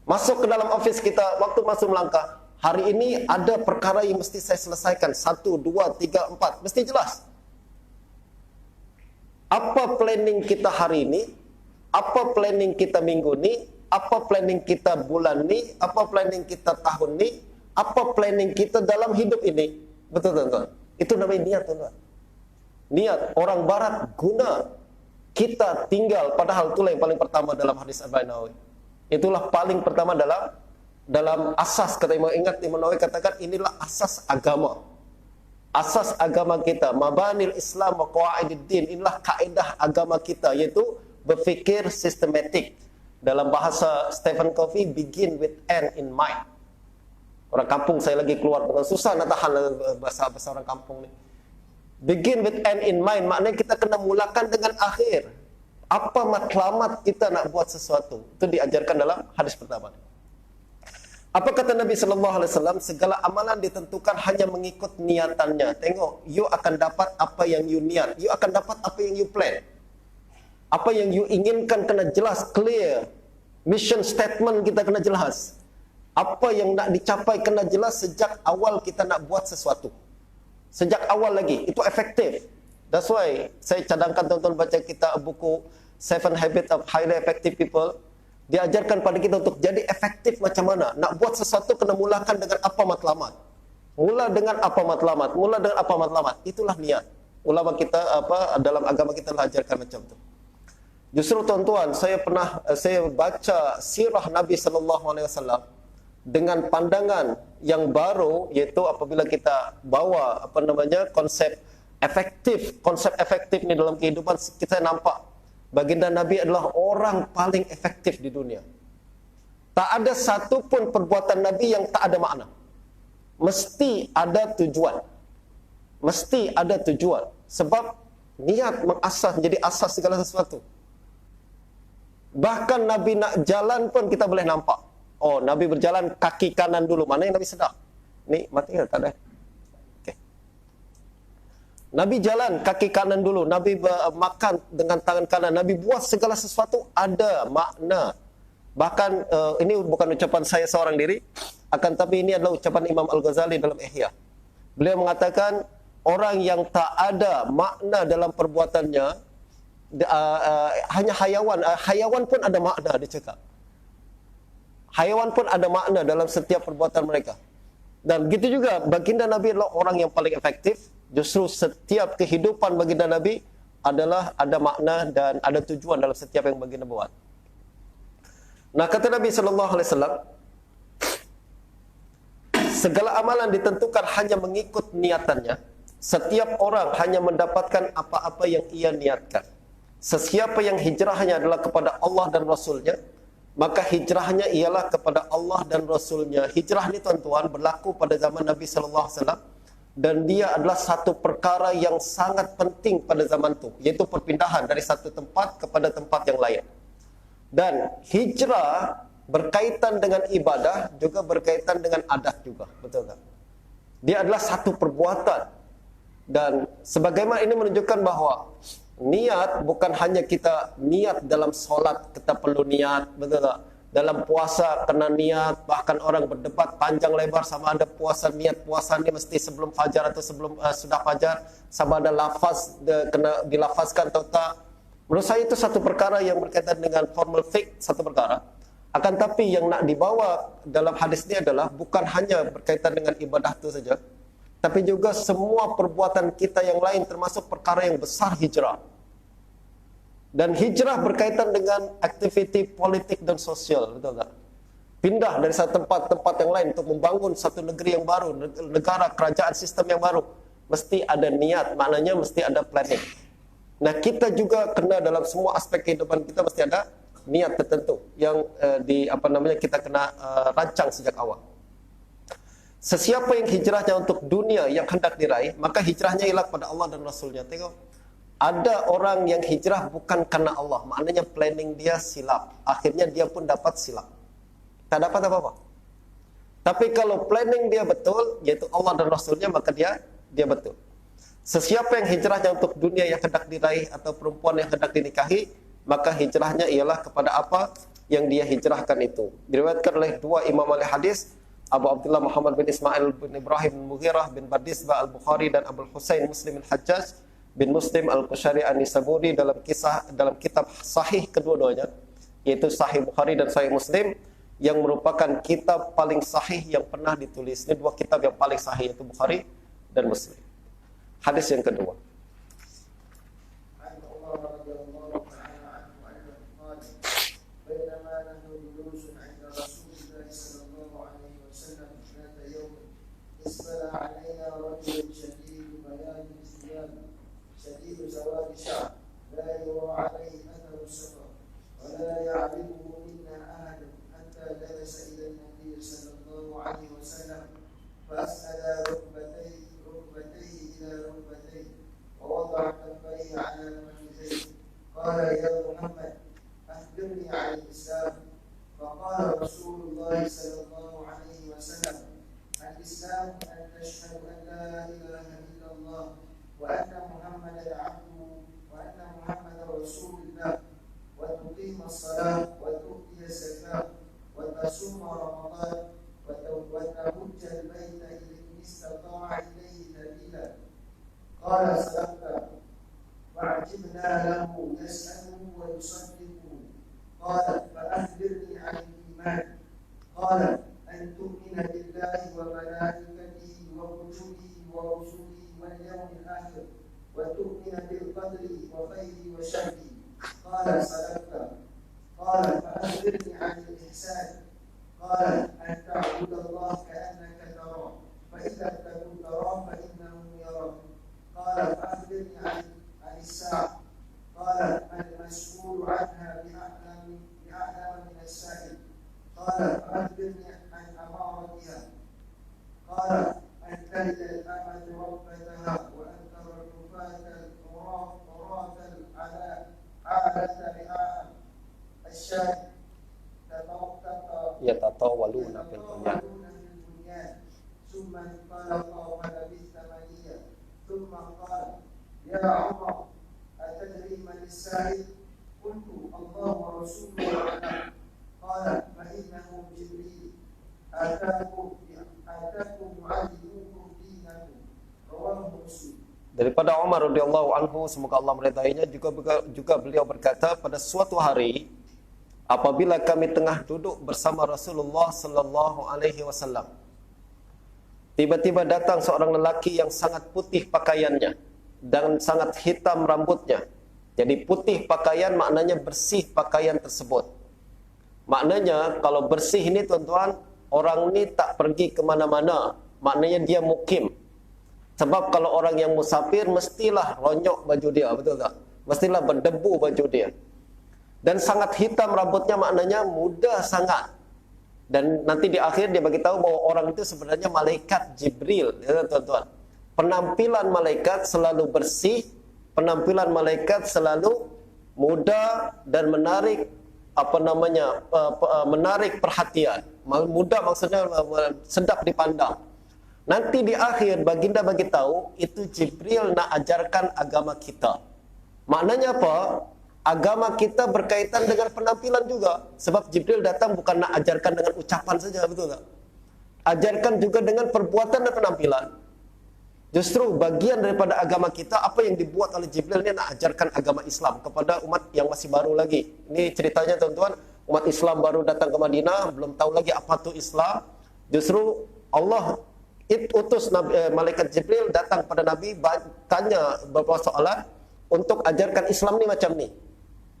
Masuk ke dalam office kita, waktu masuk melangkah, hari ini ada perkara yang mesti saya selesaikan. 1, 2, 3, 4. Mesti jelas. Apa planning kita hari ini? Apa planning kita minggu ni? Apa planning kita bulan ni? Apa planning kita tahun ni? Apa planning kita dalam hidup ini? Betul tuan-tuan? Itu namanya niat, tuan-tuan. Niat. Orang barat guna kita tinggal, padahal itulah yang paling pertama dalam hadis Abu Nawawi. Itulah paling pertama dalam asas, kata Imam, ingat Imam Nawawi katakan inilah asas agama. Asas agama kita, mabanil Islam wa qawaididdin, inilah kaedah agama kita, yaitu berfikir sistematik. Dalam bahasa Stephen Covey, begin with end in mind. Orang kampung saya lagi keluar dengan susah nak tahan bahasa orang kampung ni. Begin with end in mind, maknanya kita kena mulakan dengan akhir. Apa matlamat kita nak buat sesuatu, itu diajarkan dalam hadis pertama. Apa kata Nabi sallallahu alaihi wasallam? Segala amalan ditentukan hanya mengikut niatannya. Tengok, you akan dapat apa yang you niat, you akan dapat apa yang you plan. Apa yang you inginkan kena jelas, clear. Mission statement kita kena jelas. Apa yang nak dicapai kena jelas sejak awal kita nak buat sesuatu. Sejak awal lagi, itu efektif. That's why saya cadangkan tuan-tuan baca kita buku 7 Habits of Highly Effective People. Diajarkan pada kita untuk jadi efektif macam mana. Nak buat sesuatu kena mulakan dengan apa matlamat. Mula dengan apa matlamat. Mula dengan apa matlamat. Itulah niat. Ulama kita dalam agama kita lah ajarkan macam tu. Justru tuan-tuan, saya baca sirah Nabi sallallahu alaihi wasallam dengan pandangan yang baru, iaitu apabila kita bawa konsep efektif ni dalam kehidupan kita, nampak baginda Nabi adalah orang paling efektif di dunia. Tak ada satu pun perbuatan Nabi yang tak ada makna. Mesti ada tujuan. Mesti ada tujuan. Sebab niat mengasas menjadi asas segala sesuatu. Bahkan Nabi nak jalan pun kita boleh nampak. Oh, Nabi berjalan kaki kanan dulu. Mana yang Nabi sedar? Ni mati tak ada. Nabi jalan kaki kanan dulu, Nabi makan dengan tangan kanan, Nabi buat segala sesuatu ada makna. Bahkan ini bukan ucapan saya seorang diri, akan tapi ini adalah ucapan Imam Al-Ghazali dalam Ihya. Beliau mengatakan orang yang tak ada makna dalam perbuatannya hanya hayawan. Hayawan pun ada makna, dia cakap. Hayawan pun ada makna dalam setiap perbuatan mereka. Dan begitu juga baginda Nabi adalah orang yang paling efektif. Justru setiap kehidupan baginda Nabi adalah ada makna dan ada tujuan dalam setiap yang baginda buat. Nah, kata Nabi sallallahu alaihi wasallam, segala amalan ditentukan hanya mengikut niatannya. Setiap orang hanya mendapatkan apa-apa yang ia niatkan. Sesiapa yang hijrahnya adalah kepada Allah dan Rasulnya, maka hijrahnya ialah kepada Allah dan Rasulnya. Hijrah ni tuan-tuan berlaku pada zaman Nabi sallallahu alaihi wasallam. Dan dia adalah satu perkara yang sangat penting pada zaman itu, yaitu perpindahan dari satu tempat kepada tempat yang lain. Dan hijrah berkaitan dengan ibadah, juga berkaitan dengan adat juga. Betul tak? Dia adalah satu perbuatan. Dan sebagaimana ini menunjukkan bahawa niat bukan hanya kita niat dalam solat, kita perlu niat. Betul tak? Dalam puasa kena niat, bahkan orang berdebat panjang lebar sama ada puasa, niat puasa ni mesti sebelum fajar atau sebelum sudah fajar, sama ada lafaz kena dilafazkan atau tak. Menurut saya itu satu perkara yang berkaitan dengan formal fiqh, satu perkara. Akan tapi yang nak dibawa dalam hadis ini adalah bukan hanya berkaitan dengan ibadah itu saja, tapi juga semua perbuatan kita yang lain, termasuk perkara yang besar hijrah. Dan hijrah berkaitan dengan aktiviti politik dan sosial, betul tak? Pindah dari satu tempat yang lain untuk membangun satu negeri yang baru, negara, kerajaan, sistem yang baru. Mesti ada niat, maknanya mesti ada planning. Nah, kita juga kena dalam semua aspek kehidupan kita mesti ada niat tertentu yang kita kena rancang sejak awal. Sesiapa yang hijrahnya untuk dunia yang hendak diraih, maka hijrahnya ialah kepada Allah dan Rasulnya. Tengok, ada orang yang hijrah bukan karena Allah, maknanya planning dia silap, akhirnya dia pun dapat silap, tak dapat apa-apa. Tapi kalau planning dia betul, yaitu Allah dan Rasulnya, maka dia betul. Sesiapa yang hijrahnya untuk dunia yang hendak diraih atau perempuan yang hendak dinikahi, maka hijrahnya ialah kepada apa yang dia hijrahkan itu. Diriwayatkan oleh dua imam ahli hadis, Abu Abdullah Muhammad bin Ismail bin Ibrahim bin Mughirah bin Bardizbah al-Bukhari dan Abu Husain Muslim al-Hajjaj bin Muslim al-Qushari an-Nisaburi dalam kitab sahih kedua-duanya, yaitu Sahih Bukhari dan Sahih Muslim, yang merupakan kitab paling sahih yang pernah ditulis. Ini dua kitab yang paling sahih, yaitu Bukhari dan Muslim. Hadis yang kedua. اصطلع علينا رجل شديد بياض الثياب شديد سواد الشعر لا يرى عليه اثر السفر ولا يعرفه منا احد حتى جلس الى النبي صلى الله عليه وسلم فاسند ركبتيه الى ركبتيه ووضع كفيه على فخذيه قال يا محمد اخبرني عن الاسلام فقال رسول الله صلى الله عليه وسلم الإسلام أن تشهد أن لا إله إلا الله وأن محمدا عبده وأن محمدا رسول الله وتقيم الصلاة وتؤتي الزكاة وتصوم رمضان وتحج البيت إن استطاع إليه سبيلا قال صدقت وعجبنا له يسأله ويصدقه قال فأخبرني عن الإيمان قال أن تؤمن بالله وملائكته وكتبه ورسله واليوم الآخر وتؤمن بالقدر وخيره وشره قال صدقت قال فأخبرني عن الإحسان قال أن تعبد الله كأنك تراه فإن لم تكن تراه فإنه يراك قال فأخبرني عن الساعة قال المسؤول عنها بأعلم من السائل قال فأخبرني عن أمارتها قال أن تلد الأمة ربتها وأن ترى العراة العالة رعاء الشاة يتطاولون في البنيان ثم انطلق ولبث مليا ثم قال يا عمر أتدري من السائل قلت الله ورسوله أعلم قال فإنه جبريل آتاكم يعلمكم دينكم رواه مسلم. Daripada Umar radhiyallahu anhu, semoga Allah meridainya, juga beliau berkata, pada suatu hari apabila kami tengah duduk bersama Rasulullah sallallahu alaihi wasallam, tiba-tiba datang seorang lelaki yang sangat putih pakaiannya dan sangat hitam rambutnya. Jadi putih pakaian maknanya bersih pakaian tersebut. Maknanya kalau bersih ini tuan-tuan, orang ini tak pergi ke mana-mana, maknanya dia mukim. Sebab kalau orang yang musafir mestilah ronyok baju dia, betul tak? Mestilah berdebu baju dia. Dan sangat hitam rambutnya maknanya muda sangat. Dan nanti di akhir dia bagi tahu bahwa orang itu sebenarnya malaikat Jibril, ya tuan-tuan. Penampilan malaikat selalu bersih, penampilan malaikat selalu muda dan menarik menarik perhatian. Muda maksudnya sedap dipandang. Nanti di akhir baginda bagi tahu itu Jibril nak ajarkan agama kita. Maknanya apa? Agama kita berkaitan dengan penampilan juga. Sebab Jibril datang bukan nak ajarkan dengan ucapan saja, betul tak? Ajarkan juga dengan perbuatan dan penampilan. Justru bagian daripada agama kita, apa yang dibuat oleh Jibril ini nak ajarkan agama Islam kepada umat yang masih baru lagi. Ini ceritanya tuan-tuan, umat Islam baru datang ke Madinah, belum tahu lagi apa itu Islam. Justru Allah utus malaikat Jibril datang pada Nabi, tanya beberapa soalan untuk ajarkan Islam ni macam ni,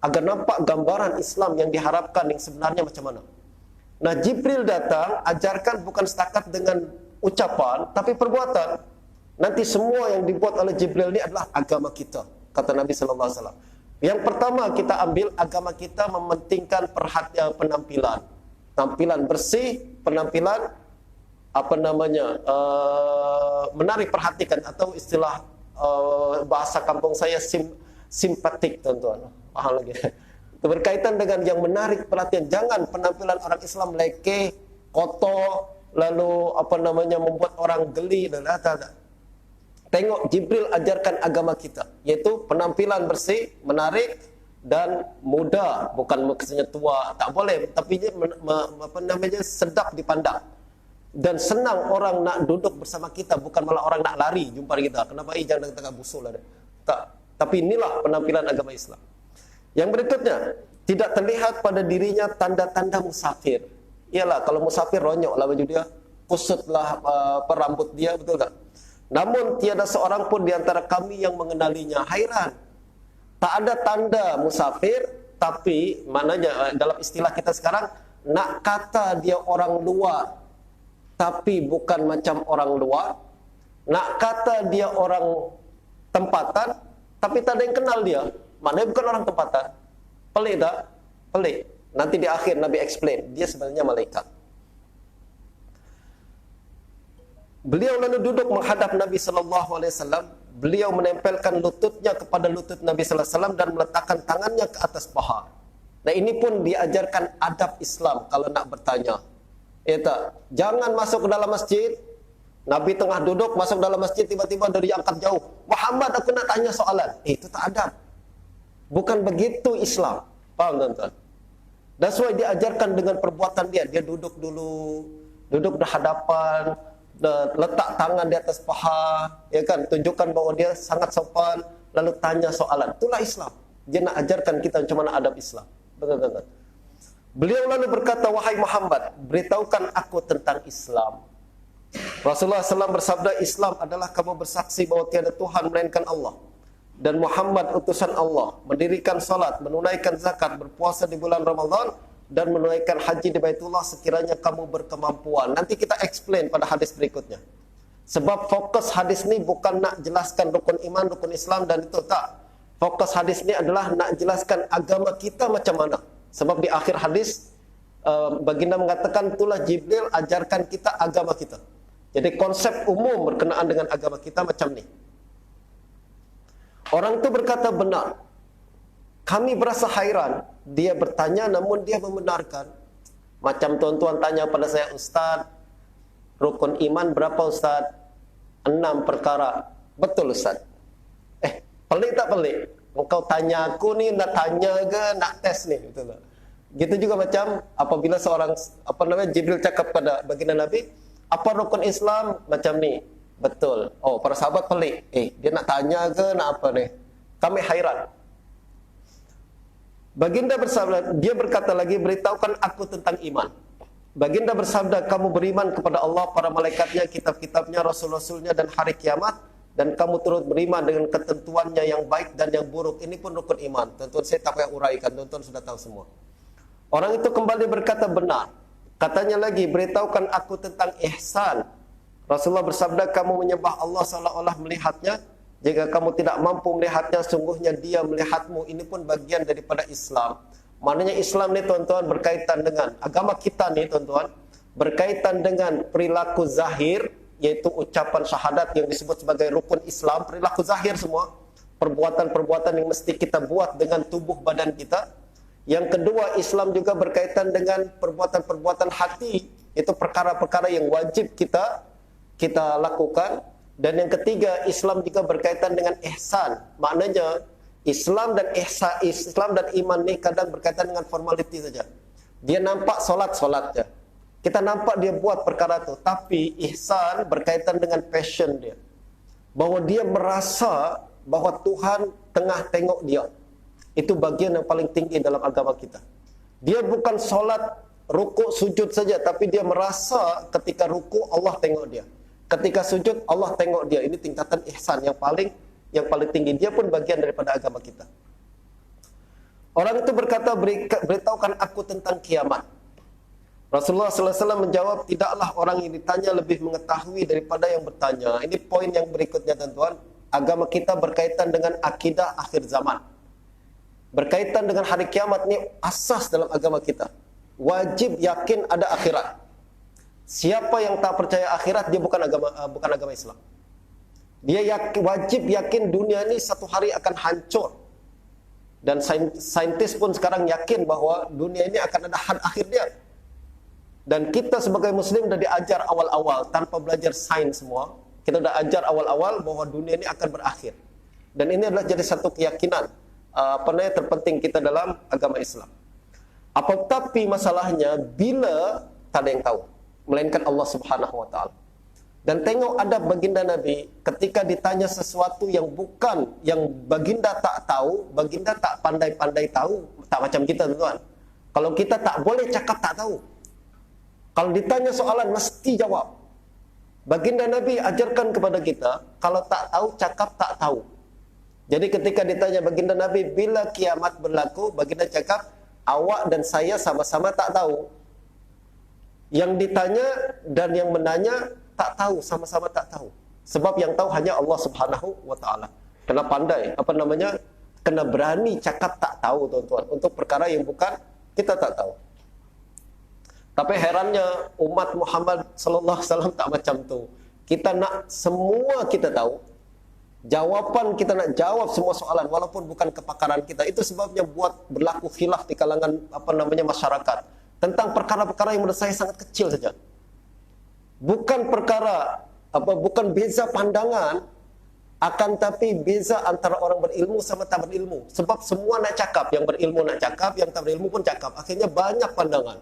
agar nampak gambaran Islam yang diharapkan yang sebenarnya macam mana. Nah, Jibril datang ajarkan bukan setakat dengan ucapan, tapi perbuatan. Nanti semua yang dibuat oleh Jibril ini adalah agama kita, kata Nabi sallallahu alaihi wasallam. Yang pertama kita ambil, agama kita mementingkan perhatian penampilan. Tampilan bersih, penampilan menarik perhatikan, atau istilah bahasa kampung saya simpatik, tuan-tuan. Paham lagi? Itu berkaitan dengan yang menarik perhatian. Jangan penampilan orang Islam leke, kotor, lalu membuat orang geli dan tak. Tengok Jibril ajarkan agama kita, yaitu penampilan bersih, menarik dan muda, bukan maksudnya tua, tak boleh, tapi dia sedap dipandang dan senang orang nak duduk bersama kita, bukan malah orang nak lari jumpa kita. Kenapa jangan tengah busul ada? Tak. Tapi inilah penampilan agama Islam. Yang berikutnya, tidak terlihat pada dirinya tanda-tanda musafir. Iyalah, kalau musafir ronyoklah baju dia, kusutlah rambut dia, betul tak? Namun tiada seorang pun di antara kami yang mengenalinya. Hairan. Tak ada tanda musafir, tapi maknanya dalam istilah kita sekarang, nak kata dia orang luar, tapi bukan macam orang luar. Nak kata dia orang tempatan, tapi tak ada yang kenal dia. Maknanya bukan orang tempatan. Pelik tak? Pelik. Nanti di akhir Nabi explain, dia sebenarnya malaikat. Beliau lalu duduk menghadap Nabi SAW. Beliau menempelkan lututnya kepada lutut Nabi SAW dan meletakkan tangannya ke atas paha. Nah, ini pun diajarkan adab Islam kalau nak bertanya. Ya tak? Jangan masuk ke dalam masjid. Nabi tengah duduk, masuk dalam masjid, tiba-tiba dari angkat jauh. Muhammad, aku nak tanya soalan. Itu tak adab. Bukan begitu Islam. Faham, tuan-tuan? That's why diajarkan dengan perbuatan dia. Dia duduk dulu, duduk di hadapan, letak tangan di atas paha, ya kan, tunjukkan bahwa dia sangat sopan, lalu tanya soalan. Itulah Islam. Dia nak ajarkan kita macam mana adab Islam. Betul-betul. Beliau lalu berkata, wahai Muhammad, beritahukan aku tentang Islam. Rasulullah SAW bersabda, Islam adalah kamu bersaksi bahwa tiada Tuhan melainkan Allah, dan Muhammad utusan Allah, mendirikan salat, menunaikan zakat, berpuasa di bulan Ramadan, dan menunaikan haji di Baitullah sekiranya kamu berkemampuan. Nanti kita explain pada hadis berikutnya. Sebab fokus hadis ni bukan nak jelaskan rukun iman, rukun Islam dan itu, tak. Fokus hadis ni adalah nak jelaskan agama kita macam mana. Sebab di akhir hadis, baginda mengatakan, itulah Jibril ajarkan kita agama kita. Jadi konsep umum berkenaan dengan agama kita macam ni. Orang itu berkata, benar. Kami berasa hairan. Dia bertanya namun dia membenarkan. Macam tuan-tuan tanya pada saya, Ustaz, rukun iman berapa Ustaz? 6 perkara. Betul Ustaz. Pelik tak pelik? Engkau tanya aku ni, nak tanya ke nak tes ni? Betul tak? Gitu juga macam apabila seorang Jibril cakap pada baginda Nabi, apa rukun Islam? Macam ni. Betul. Oh, para sahabat pelik. Dia nak tanya ke nak apa ni? Kami hairan. Baginda bersabda, dia berkata lagi, beritahukan aku tentang iman. Baginda bersabda, kamu beriman kepada Allah, para malaikatnya, kitab-kitabnya, rasul-rasulnya dan hari kiamat, dan kamu turut beriman dengan ketentuannya yang baik dan yang buruk. Ini pun rukun iman. Tuan-tuan, saya tak payah uraikan, tuan-tuan sudah tahu semua. Orang itu kembali berkata, benar. Katanya lagi, beritahukan aku tentang ihsan. Rasulullah bersabda, kamu menyembah Allah seolah-olah melihatnya. Jika kamu tidak mampu melihatnya, sungguhnya dia melihatmu. Ini pun bagian daripada Islam. Maknanya Islam ni, tuan-tuan, berkaitan dengan agama kita ni, tuan-tuan, berkaitan dengan perilaku zahir, yaitu ucapan syahadat yang disebut sebagai rukun Islam. Perilaku zahir semua, perbuatan-perbuatan yang mesti kita buat dengan tubuh badan kita. Yang kedua, Islam juga berkaitan dengan perbuatan-perbuatan hati, itu perkara-perkara yang wajib kita lakukan. Dan yang ketiga, Islam juga berkaitan dengan ihsan. Maknanya Islam dan ihsan, Islam dan iman ni kadang berkaitan dengan formaliti saja. Dia nampak solat je. Kita nampak dia buat perkara tu, tapi ihsan berkaitan dengan passion dia. Bahawa dia merasa bahawa Tuhan tengah tengok dia. Itu bagian yang paling tinggi dalam agama kita. Dia bukan solat, rukuk, sujud saja, tapi dia merasa ketika rukuk Allah tengok dia. Ketika sujud Allah tengok dia. Ini tingkatan ihsan yang paling tinggi. Dia pun bagian daripada agama kita. Orang itu berkata, beritahukan aku tentang kiamat. Rasulullah SAW menjawab, tidaklah orang yang ditanya lebih mengetahui daripada yang bertanya. Ini poin yang berikutnya, tuan-tuan. Agama kita berkaitan dengan akidah akhir zaman. berkaitan dengan hari kiamat ni asas dalam agama kita. Wajib yakin ada akhirat. Siapa yang tak percaya akhirat, dia bukan agama Islam. Dia wajib yakin dunia ni satu hari akan hancur. Dan saintis pun sekarang yakin bahawa dunia ini akan ada had akhir dia. Dan kita sebagai Muslim dah diajar awal-awal tanpa belajar sains semua. Kita dah ajar awal-awal bahawa dunia ini akan berakhir. Dan ini adalah jadi satu keyakinan terpenting kita dalam agama Islam. Tapi masalahnya bila tak ada yang tahu, melainkan Allah Subhanahu Wa Taala. Dan tengok adab baginda Nabi ketika ditanya sesuatu yang bukan, yang baginda tak tahu, baginda tak pandai-pandai tahu, tak macam kita tuan. Kalau kita tak boleh cakap tak tahu. Kalau ditanya soalan mesti jawab. Baginda Nabi ajarkan kepada kita, kalau tak tahu cakap tak tahu. Jadi ketika ditanya baginda Nabi bila kiamat berlaku, baginda cakap awak dan saya sama-sama tak tahu. Yang ditanya dan yang menanya tak tahu, sama-sama tak tahu. Sebab yang tahu hanya Allah Subhanahu Wa Taala. Kena pandai, kena berani cakap tak tahu tuan-tuan. Untuk perkara yang bukan kita tak tahu. Tapi herannya umat Muhammad sallallahu alaihi wasallam tak macam tu. Kita nak semua kita tahu. Jawapan kita nak jawab semua soalan walaupun bukan kepakaran kita. Itu sebabnya buat berlaku khilaf di kalangan masyarakat tentang perkara-perkara yang menurut saya sangat kecil saja. Bukan perkara bukan beza pandangan, akan tapi beza antara orang berilmu sama tak berilmu. Sebab semua nak cakap, yang berilmu nak cakap, yang tak berilmu pun cakap. Akhirnya banyak pandangan.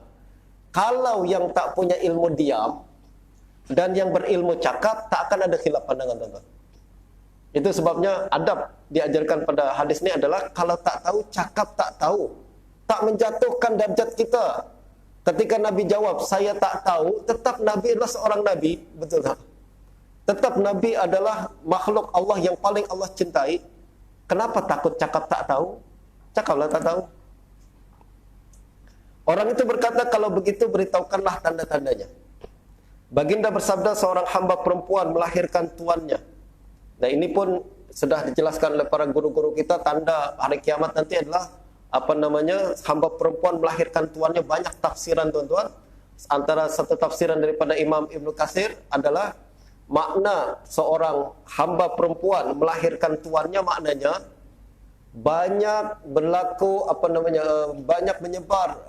Kalau yang tak punya ilmu diam dan yang berilmu cakap, tak akan ada khilaf pandangan, tuan-tuan. Itu sebabnya adab diajarkan pada hadis ini adalah kalau tak tahu cakap tak tahu, tak menjatuhkan darjat kita. Ketika Nabi jawab, saya tak tahu, tetap Nabi adalah seorang Nabi. Betul tak? Tetap Nabi adalah makhluk Allah yang paling Allah cintai. Kenapa takut cakap tak tahu? Cakaplah tak tahu. Orang itu berkata, kalau begitu beritahukanlah tanda-tandanya. Baginda bersabda, seorang hamba perempuan melahirkan tuannya. Nah ini pun sudah dijelaskan oleh para guru-guru kita, tanda hari kiamat nanti adalah hamba perempuan melahirkan tuannya. Banyak tafsiran tuan-tuan. Antara satu tafsiran daripada Imam Ibnu Katsir adalah makna seorang hamba perempuan melahirkan tuannya, maknanya banyak berlaku banyak menyebar,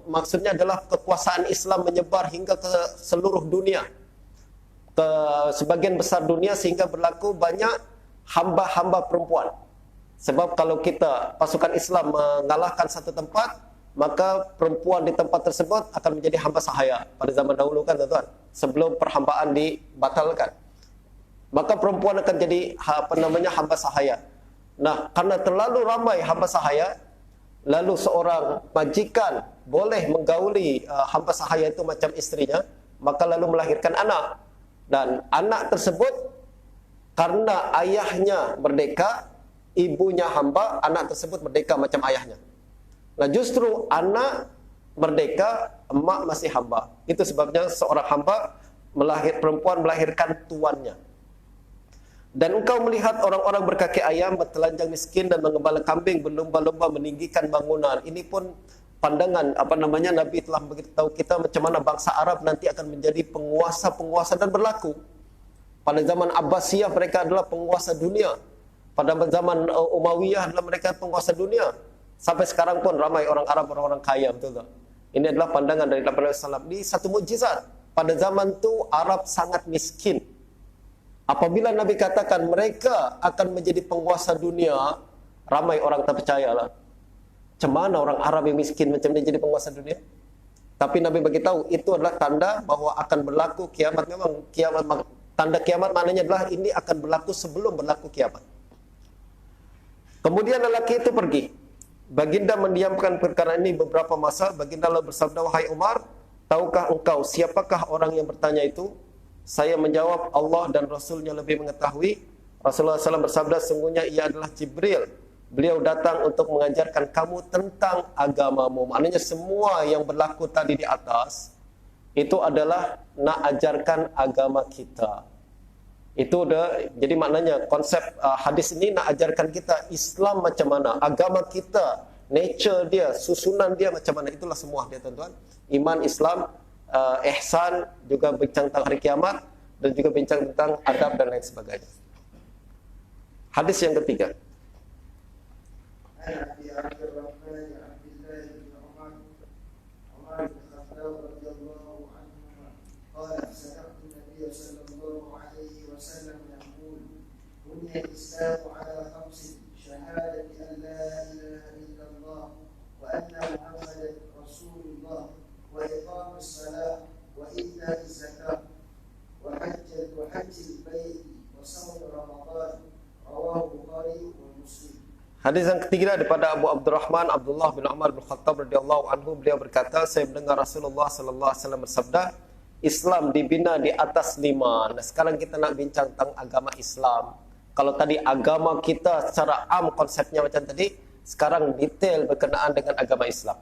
maksudnya adalah kekuasaan Islam menyebar hingga ke seluruh dunia, ke sebagian besar dunia, sehingga berlaku banyak hamba-hamba perempuan. Sebab kalau kita pasukan Islam mengalahkan satu tempat, maka perempuan di tempat tersebut akan menjadi hamba sahaya. Pada zaman dahulu kan tuan-tuan, sebelum perhambaan dibatalkan, maka perempuan akan jadi hamba sahaya. Nah, karena terlalu ramai hamba sahaya, lalu seorang majikan boleh menggauli hamba sahaya itu macam istrinya, maka lalu melahirkan anak. Dan anak tersebut karena ayahnya merdeka, ibunya hamba, anak tersebut merdeka macam ayahnya. Nah justru anak merdeka, emak masih hamba. Itu sebabnya seorang hamba perempuan melahirkan tuannya. Dan engkau melihat orang-orang berkaki ayam, bertelanjang miskin dan mengembala kambing, berlomba-lomba meninggikan bangunan. Ini pun pandangan Nabi telah beritahu kita macam mana bangsa Arab nanti akan menjadi penguasa-penguasa dan berlaku. Pada zaman Abbasiyah mereka adalah penguasa dunia. Pada zaman Umayyah adalah mereka penguasa dunia. Sampai sekarang pun ramai orang Arab, orang-orang kaya, betul tak? Ini adalah pandangan dari Nabi SAW. Ini satu mukjizat. Pada zaman itu Arab sangat miskin. Apabila Nabi katakan mereka akan menjadi penguasa dunia, ramai orang tak percayalah. Macam mana orang Arab yang miskin macam dia jadi penguasa dunia? Tapi Nabi beritahu itu adalah tanda bahawa akan berlaku kiamat. Memang kiamat, tanda kiamat maknanya adalah ini akan berlaku sebelum berlaku kiamat. Kemudian lelaki itu pergi. Baginda mendiamkan perkara ini beberapa masa. Baginda lalu bersabda, wahai Umar, tahukah engkau siapakah orang yang bertanya itu? Saya menjawab, Allah dan Rasulnya lebih mengetahui. Rasulullah SAW bersabda, sungguhnya ia adalah Jibril. Beliau datang untuk mengajarkan kamu tentang agamamu. Maknanya semua yang berlaku tadi di atas, itu adalah nak ajarkan agama kita. Itu udah jadi maknanya konsep hadis ini nak ajarkan kita Islam macam mana, agama kita, nature dia, susunan dia macam mana, itulah semua dia tuan-tuan. Iman, Islam, ihsan, juga bincang tentang hari kiamat dan juga bincang tentang adab dan lain sebagainya. Hadis yang ketiga. بني الإسلام على خمس شهادة أن لا إله إلا الله وأن محمدا رسول الله وإقام الصلاة وإيتاء الزكاة وحج البيت وصوم رمضان رواه البخاري ومسلم. Hadis yang ketiga daripada Abu Abdurrahman Abdullah bin Umar bin Khattab radhiyallahu anhu, beliau berkata, saya mendengar Rasulullah sallallahu alaihi wasallam bersabda, Islam dibina di atas 5. Nah, sekarang kita nak bincang tentang agama Islam. Kalau tadi agama kita secara am konsepnya macam tadi, sekarang detail berkenaan dengan agama Islam.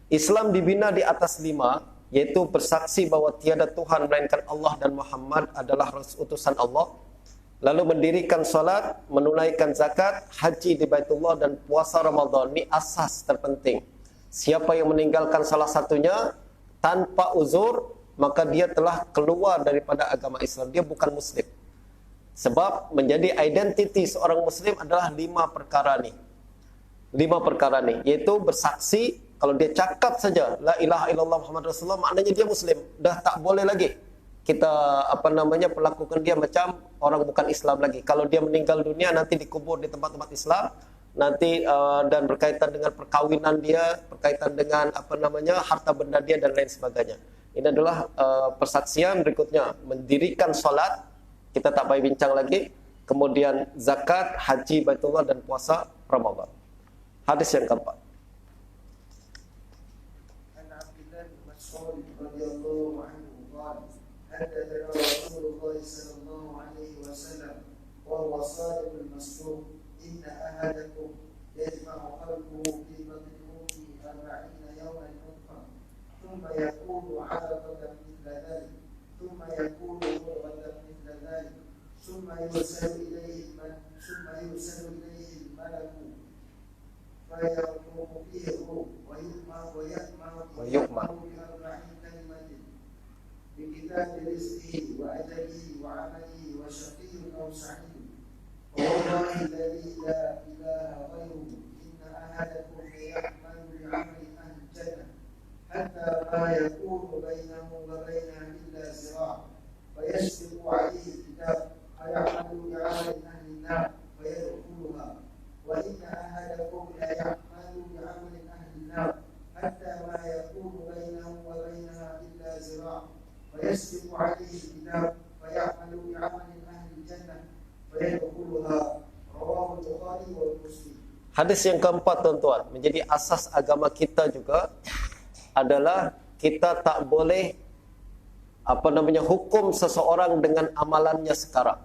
Islam dibina di atas 5, yaitu bersaksi bahawa tiada Tuhan melainkan Allah dan Muhammad adalah utusan Allah, lalu mendirikan solat, menunaikan zakat, haji di Baitullah dan puasa Ramadan. Ini asas terpenting. Siapa yang meninggalkan salah satunya tanpa uzur, maka dia telah keluar daripada agama Islam. Dia bukan Muslim. Sebab menjadi identiti seorang Muslim adalah 5 perkara ni. 5 perkara ni, yaitu bersaksi. Kalau dia cakap saja la ilaha illallah Muhammad Rasulullah, maknanya dia Muslim. Dah tak boleh lagi kita perlakukan dia macam orang bukan Islam lagi. Kalau dia meninggal dunia nanti dikubur di tempat-tempat Islam, nanti dan berkaitan dengan perkawinan dia, berkaitan dengan harta benda dia dan lain sebagainya. Ini adalah persaksian. Berikutnya mendirikan solat, kita tak payah bincang lagi. Kemudian zakat, haji Baitullah dan puasa Ramadan. Hadis yang keempat. حدثنا رسول الله صلى الله عليه وسلم وهو صادق المصدوق إن أحدكم يجمع قلبه في بطن أمه 40 يوما نطفة ثم يكون علقة مثل ذلك ثم يكون مضغة مثل ذلك ثم يرسل إليه الملك فيرفق فيه الروح ويؤمر ب40 كلمة بكتاب رزقه وأجله وعمله وشقي أو سعيد والله الذي لا إله غيره إن أحدكم ليعمل بعمل أهل الجنة حتى ما يكون بينه وبينها إلا ذراع فيسبق عليه الكتاب فيعمل بعمل أهل النار فيدخلها وإن أحدكم ليعمل بعمل أهل النار حتى ما يكون بينه وبينها إلا ذراع فيسبق عليه الكتاب فيعمل بعمل أهل الجنة فيدخلها رواه البخاري ومسلم. Hadis yang keempat tuan-tuan, menjadi asas agama kita juga adalah kita tak boleh hukum seseorang dengan amalannya sekarang.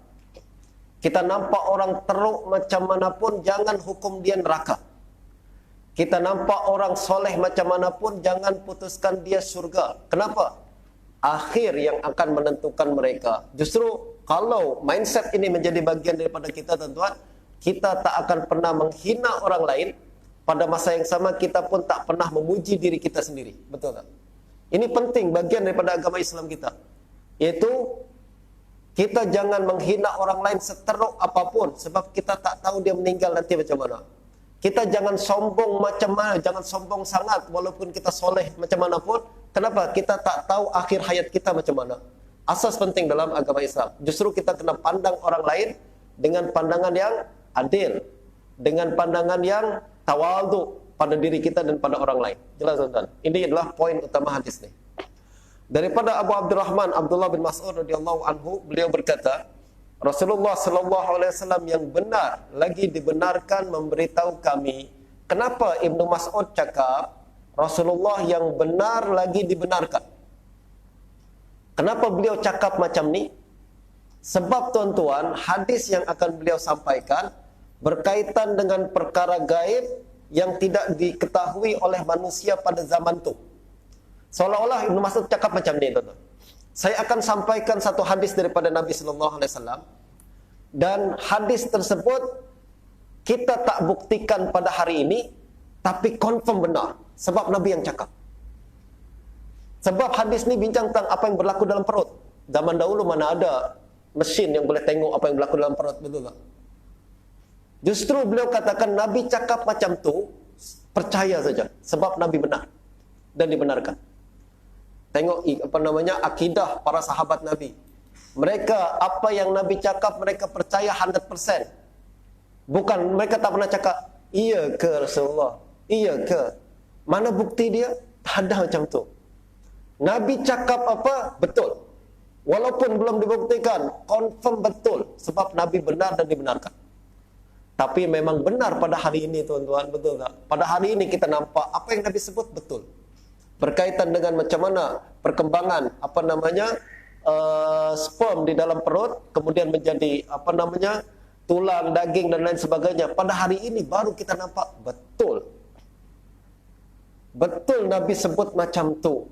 Kita nampak orang teruk macam manapun, jangan hukum dia neraka. Kita nampak orang soleh macam manapun, jangan putuskan dia syurga. Kenapa? Akhir yang akan menentukan mereka. Justru kalau mindset ini menjadi bagian daripada kita tuan-tuan, kita tak akan pernah menghina orang lain. Pada masa yang sama kita pun tak pernah memuji diri kita sendiri. Betul tak? Ini penting, bagian daripada agama Islam kita. Yaitu kita jangan menghina orang lain seteruk apapun, sebab kita tak tahu dia meninggal nanti macam mana. Kita jangan sombong macam mana, jangan sombong sangat walaupun kita soleh macam mana pun. Kenapa? Kita tak tahu akhir hayat kita macam mana. Asas penting dalam agama Islam. Justru kita kena pandang orang lain dengan pandangan yang adil, dengan pandangan yang tawadhu pada diri kita dan pada orang lain. Jelas tuan-tuan? Ini adalah poin utama hadis ni. Daripada Abu Abdurrahman Abdullah bin Mas'ud radhiyallahu anhu, beliau berkata, Rasulullah sallallahu alaihi wasallam yang benar lagi dibenarkan memberitahu kami. Kenapa Ibnu Mas'ud cakap Rasulullah yang benar lagi dibenarkan? Kenapa beliau cakap macam ni? Sebab tuan-tuan, hadis yang akan beliau sampaikan berkaitan dengan perkara gaib yang tidak diketahui oleh manusia pada zaman tu. Seolah-olah Ibnu Mas'ud cakap macam ni tuan-tuan. Saya akan sampaikan satu hadis daripada Nabi sallallahu alaihi wasallam, dan hadis tersebut kita tak buktikan pada hari ini, tapi confirm benar sebab Nabi yang cakap. Sebab hadis ni bincang tentang apa yang berlaku dalam perut. Zaman dahulu mana ada mesin yang boleh tengok apa yang berlaku dalam perut, betul tak? Justru beliau katakan Nabi cakap macam tu, percaya saja sebab Nabi benar dan dibenarkan. Tengok akidah para sahabat Nabi. Mereka apa yang Nabi cakap mereka percaya 100%. Bukan mereka tak pernah cakap, iya ke Rasulullah? Iya ke? Mana bukti dia? Tak ada macam tu. Nabi cakap apa? Betul. Walaupun belum dibuktikan, confirm betul. Sebab Nabi benar dan dibenarkan. Tapi memang benar pada hari ini, tuan-tuan, betul tak? Pada hari ini kita nampak apa yang Nabi sebut betul. Berkaitan dengan macam mana perkembangan sperm di dalam perut, kemudian menjadi tulang, daging dan lain sebagainya. Pada hari ini baru kita nampak betul. Betul Nabi sebut macam tu.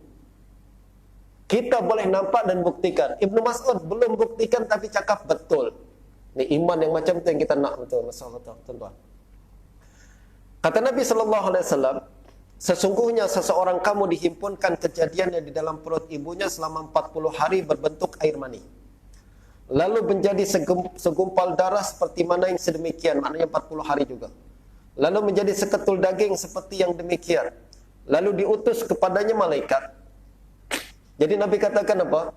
Kita boleh nampak dan buktikan. Ibnu Mas'ud belum buktikan tapi cakap betul. Ini iman yang macam tu yang kita nak, betul, masalah tuan-tuan. Kata Nabi sallallahu alaihi wasallam, sesungguhnya seseorang kamu dihimpunkan kejadiannya di dalam perut ibunya selama 40 hari berbentuk air mani. Lalu menjadi segumpal darah seperti mana yang sedemikian, maknanya 40 hari juga. Lalu menjadi seketul daging seperti yang demikian. Lalu diutus kepadanya malaikat. Jadi Nabi katakan apa?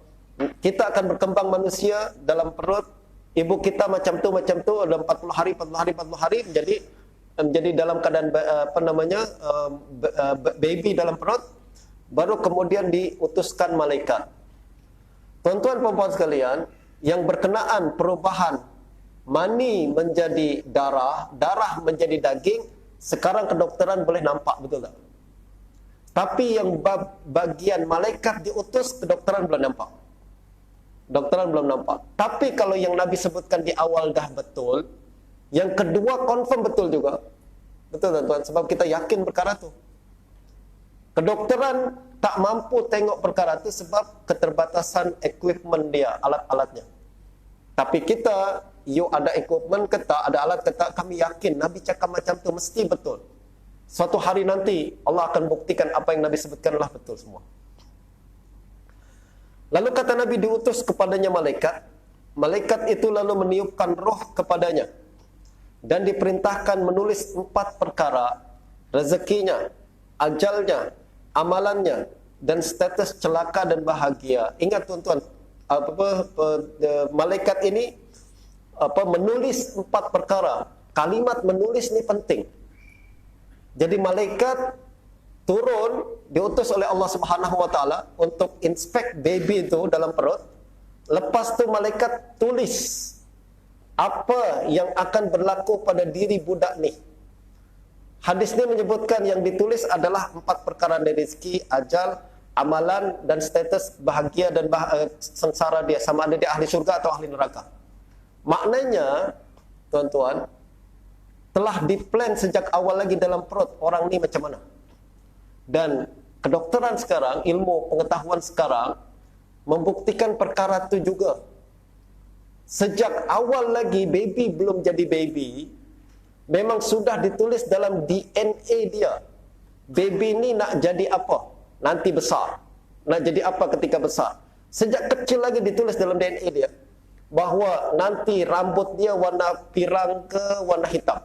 Kita akan berkembang manusia dalam perut ibu kita macam tu dalam 40 hari menjadi dalam keadaan baby dalam perut, baru kemudian diutuskan malaikat. Tuan-tuan puan-puan sekalian, yang berkenaan perubahan mani menjadi darah, darah menjadi daging, sekarang kedokteran boleh nampak, betul tak? Tapi yang bagian malaikat diutus, kedokteran belum nampak. Dokteran belum nampak. Tapi kalau yang Nabi sebutkan di awal dah betul, yang kedua confirm betul juga. Betul tuan-tuan, sebab kita yakin perkara tu. Kedokteran tak mampu tengok perkara tu sebab keterbatasan equipment dia, alat-alatnya. Tapi kita, ada equipment ke tak, ada alat ke tak, kami yakin Nabi cakap macam tu mesti betul. Suatu hari nanti Allah akan buktikan apa yang Nabi sebutkanlah betul semua. Lalu kata Nabi diutus kepadanya malaikat. Malaikat itu lalu meniupkan roh kepadanya dan diperintahkan menulis 4 perkara: rezekinya, ajalnya, amalannya, dan status celaka dan bahagia. Ingat tuan-tuan, malaikat ini menulis 4 perkara. Kalimat menulis ini penting. Jadi malaikat turun, diutus oleh Allah Subhanahu wa taala untuk inspect baby itu dalam perut. Lepas tu malaikat tulis apa yang akan berlaku pada diri budak ni. Hadis ni menyebutkan yang ditulis adalah 4 perkara dari rezeki, ajal, amalan, dan status bahagia dan sengsara dia, sama ada dia ahli syurga atau ahli neraka. Maknanya, tuan-tuan, telah diplan sejak awal lagi dalam perut orang ni macam mana. Dan kedokteran sekarang, ilmu pengetahuan sekarang membuktikan perkara itu juga. Sejak awal lagi baby belum jadi baby, memang sudah ditulis dalam DNA dia. Baby ni nak jadi apa nanti besar, nak jadi apa ketika besar. Sejak kecil lagi ditulis dalam DNA dia bahawa nanti rambut dia warna pirang ke warna hitam,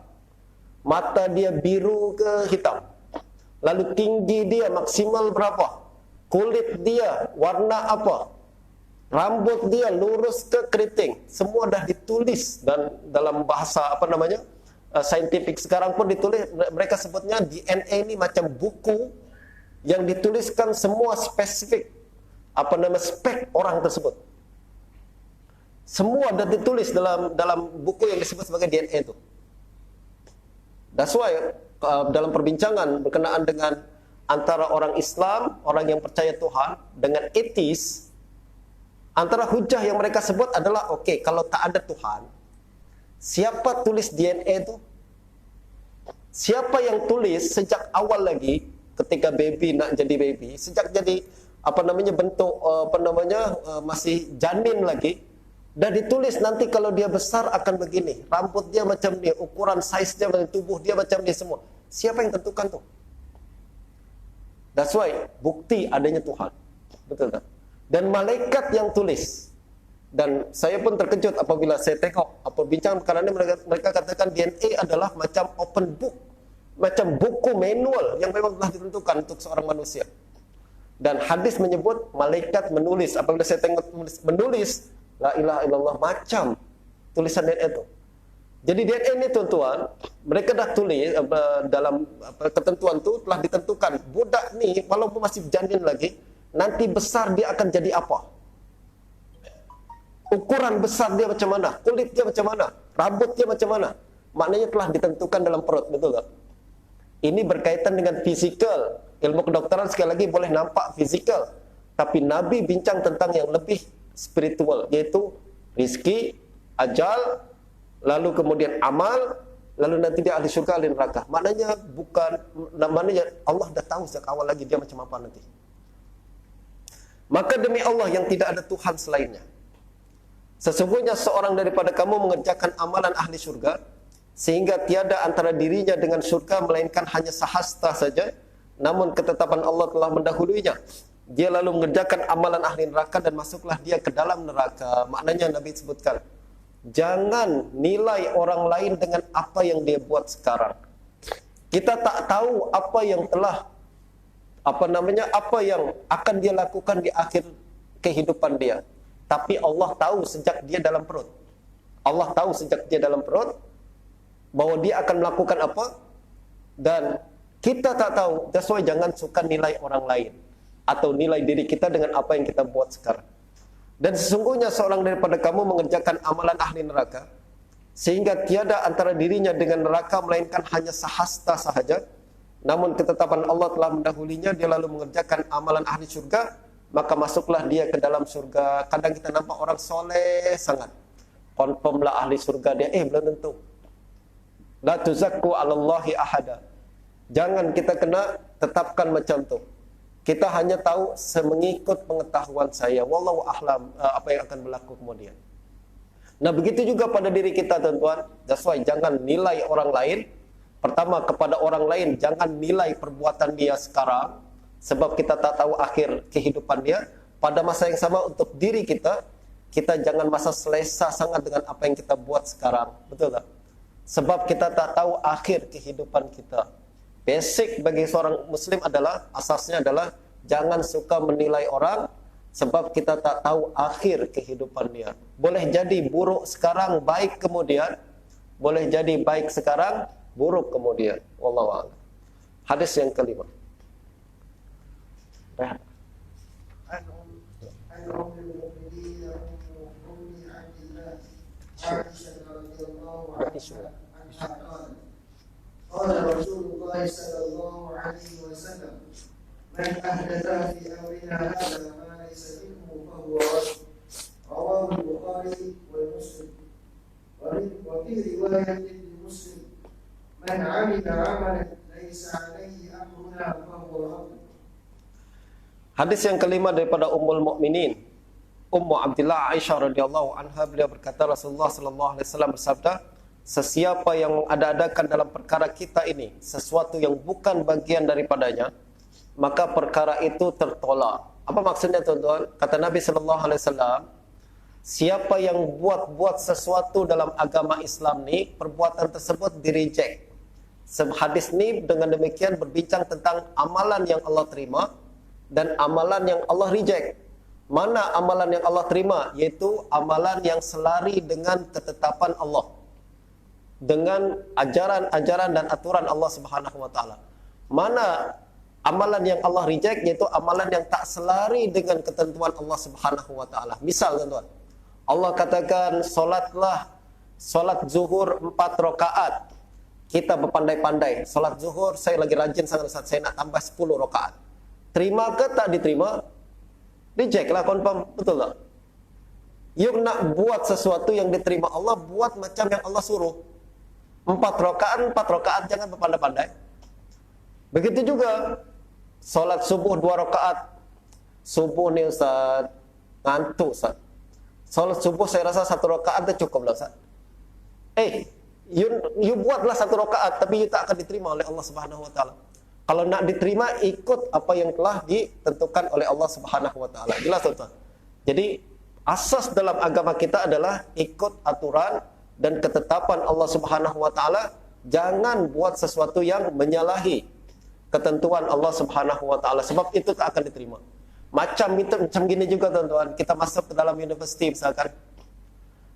mata dia biru ke hitam, lalu tinggi dia maksimal berapa, kulit dia warna apa, rambut dia lurus ke keriting. Semua dah ditulis, dan dalam bahasa saintifik sekarang pun ditulis. Mereka sebutnya DNA ini macam buku yang dituliskan semua spesifik spek orang tersebut. Semua dah ditulis dalam buku yang disebut sebagai DNA itu. That's why dalam perbincangan berkenaan dengan antara orang Islam, orang yang percaya Tuhan, dengan ateis, antara hujah yang mereka sebut adalah, okey, kalau tak ada Tuhan, siapa tulis DNA itu? Siapa yang tulis sejak awal lagi ketika baby nak jadi baby, sejak jadi bentuk masih janin lagi, dan ditulis nanti kalau dia besar akan begini, rambut dia macam ni, ukuran saiz dia, tubuh dia macam ni semua. Siapa yang tentukan tuh? That's why bukti adanya Tuhan. Betul tak? Dan malaikat yang tulis. Dan saya pun terkejut apabila saya tengok apa bincang perkara ini, mereka katakan DNA adalah macam open book, macam buku manual yang memang telah ditentukan untuk seorang manusia. Dan hadis menyebut malaikat menulis. Apabila saya tengok menulis la ilaha illallah, macam tulisan DNA itu. Jadi DNA ini tuan-tuan, mereka dah tulis dalam ketentuan itu telah ditentukan budak ni walaupun masih janin lagi, nanti besar dia akan jadi apa? Ukuran besar dia macam mana? Kulit dia macam mana? Rambut dia macam mana? Maknanya telah ditentukan dalam perut, betul tak? Ini berkaitan dengan fizikal. Ilmu kedokteran sekali lagi boleh nampak fizikal, tapi Nabi bincang tentang yang lebih spiritual, yaitu rizki, ajal, lalu kemudian amal, lalu nanti dia ahli syurga, ahli neraka. Maknanya Allah dah tahu sejak awal lagi dia macam apa nanti. Maka demi Allah yang tidak ada Tuhan selainnya, sesungguhnya seorang daripada kamu mengerjakan amalan ahli syurga, sehingga tiada antara dirinya dengan syurga melainkan hanya sahasta saja, namun ketetapan Allah telah mendahuluinya. Dia lalu mengerjakan amalan ahli neraka dan masuklah dia ke dalam neraka. Maknanya Nabi sebutkan, jangan nilai orang lain dengan apa yang dia buat sekarang. Kita tak tahu apa yang telah apa yang akan dia lakukan di akhir kehidupan dia. Tapi Allah tahu sejak dia dalam perut. Allah tahu sejak dia dalam perut bahwa dia akan melakukan apa, dan kita tak tahu. That's why jangan suka nilai orang lain atau nilai diri kita dengan apa yang kita buat sekarang. Dan sesungguhnya seorang daripada kamu mengerjakan amalan ahli neraka, sehingga tiada antara dirinya dengan neraka melainkan hanya sahasta sahaja, namun ketetapan Allah telah mendahulinya. Dia lalu mengerjakan amalan ahli surga, maka masuklah dia ke dalam surga. Kadang kita nampak orang soleh sangat, confirmlah ahli surga dia, belum tentu. La tuzakku 'alallahi ahada. Jangan kita kena tetapkan macam tu. Kita hanya tahu semengikut pengetahuan saya. Wallahu a'lam apa yang akan berlaku kemudian. Nah, begitu juga pada diri kita, tuan-tuan. That's why jangan nilai orang lain. Pertama, kepada orang lain jangan nilai perbuatan dia sekarang, sebab kita tak tahu akhir kehidupan dia. Pada masa yang sama untuk diri kita, kita jangan masa selesa sangat dengan apa yang kita buat sekarang. Betul tak? Sebab kita tak tahu akhir kehidupan kita. Basic bagi seorang muslim adalah, asasnya adalah jangan suka menilai orang, sebab kita tak tahu akhir kehidupan dia. Boleh jadi buruk sekarang, baik kemudian. Boleh jadi baik sekarang, buruk kemudian. Wallahu a'lam. Hadis yang kelima. Rehat. قال رسول الله صلى الله عليه وسلم من أحدث في أمرنا هذا ما ليس منه فهو رد. رواه البخاري ومسلم. وفي رواية لمسلم من عمل عملا ليس عليه أمرنا فهو رد. Hadis yang kelima daripada Ummul Mukminin, Ummu Abdillah Aisyah radhiyallahu anha, beliau berkata Rasulullah sallallahu alaihi wasallam bersabda, sesiapa yang mengada-adakan dalam perkara kita ini sesuatu yang bukan bagian daripadanya, maka perkara itu tertolak. Apa maksudnya, tuan-tuan? Kata Nabi sallallahu alaihi wasallam, siapa yang buat sesuatu dalam agama Islam ni, perbuatan tersebut di-reject. Hadis ni dengan demikian berbincang tentang amalan yang Allah terima dan amalan yang Allah reject. Mana amalan yang Allah terima? Yaitu amalan yang selari dengan ketetapan Allah, dengan ajaran-ajaran dan aturan Allah Subhanahu wa taala. Mana amalan yang Allah reject? Yaitu amalan yang tak selari dengan ketentuan Allah Subhanahu wa taala. Misal, tuan-tuan, Allah katakan solat zuhur 4 rakaat. Kita berpandai-pandai, solat zuhur saya lagi rajin sangat Ustaz, saya nak tambah 10 rakaat. Terima ke tak diterima? Reject lah, confirm, betul tak? You nak buat sesuatu yang diterima Allah, buat macam yang Allah suruh. 4 rakaat, jangan berpandai-pandai. Begitu juga solat subuh 2 rakaat. subuh ni Ustaz, ngantuk Ustaz. Solat subuh saya rasa 1 rakaat dah cukup lah Ustaz. You buatlah 1 rakaat, tapi you tak akan diterima oleh Allah Subhanahu Wa Taala. Kalau nak diterima, ikut apa yang telah ditentukan oleh Allah Subhanahu Wa Taala. Jelas tuan-tuan. Jadi asas dalam agama kita adalah ikut aturan dan ketetapan Allah Subhanahu Wa Taala. Jangan buat sesuatu yang menyalahi ketentuan Allah Subhanahu Wa Taala, sebab itu tak akan diterima. Macam gini juga tuan-tuan, kita masuk ke dalam universiti misalkan.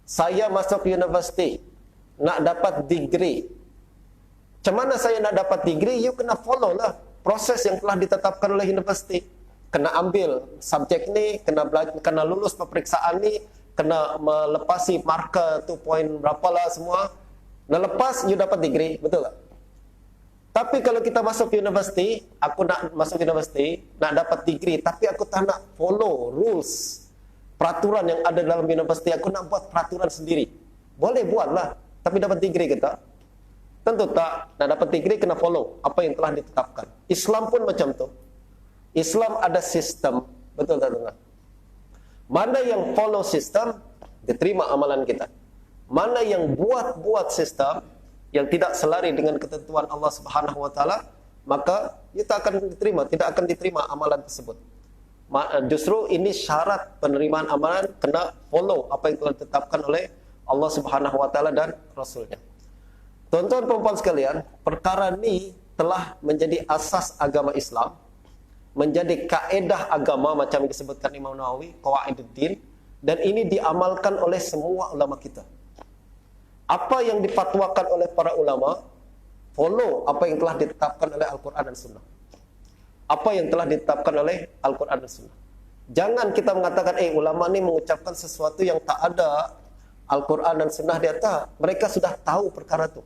Saya masuk universiti nak dapat degree. Macam mana saya nak dapat degree? You kena follow lah proses yang telah ditetapkan oleh universiti. Kena ambil subjek ni, kena lulus peperiksaan ni, kena melepasi markah tu poin berapalah semua. Nah, lepas you dapat degree, betul tak? Tapi kalau kita masuk universiti, aku nak masuk universiti, nak dapat degree, tapi aku tak nak follow rules, peraturan yang ada dalam universiti, aku nak buat peraturan sendiri. Boleh buatlah, tapi dapat degree kita? Tentu tak. Nak dapat degree kena follow apa yang telah ditetapkan. Islam pun macam tu. Islam ada sistem, betul tak tuan? Mana yang follow sistem, diterima amalan kita. Mana yang buat sistem yang tidak selari dengan ketentuan Allah Subhanahu Wa Taala, maka itu akan diterima, tidak akan diterima amalan tersebut. Justru ini syarat penerimaan amalan, kena follow apa yang telah ditetapkan oleh Allah Subhanahu Wa Taala dan Rasulnya. Tuan-tuan perempuan sekalian, perkara ini telah menjadi asas agama Islam, menjadi kaedah agama macam yang disebutkan Imam Nawawi, Qawaiduddin, dan ini diamalkan oleh semua ulama kita. Apa yang difatwakan oleh para ulama, follow apa yang telah ditetapkan oleh Al-Quran dan Sunnah. Apa yang telah ditetapkan oleh Al-Quran dan Sunnah. Jangan kita mengatakan, ulama ni mengucapkan sesuatu yang tak ada Al-Quran dan Sunnah di atas. Mereka sudah tahu perkara itu.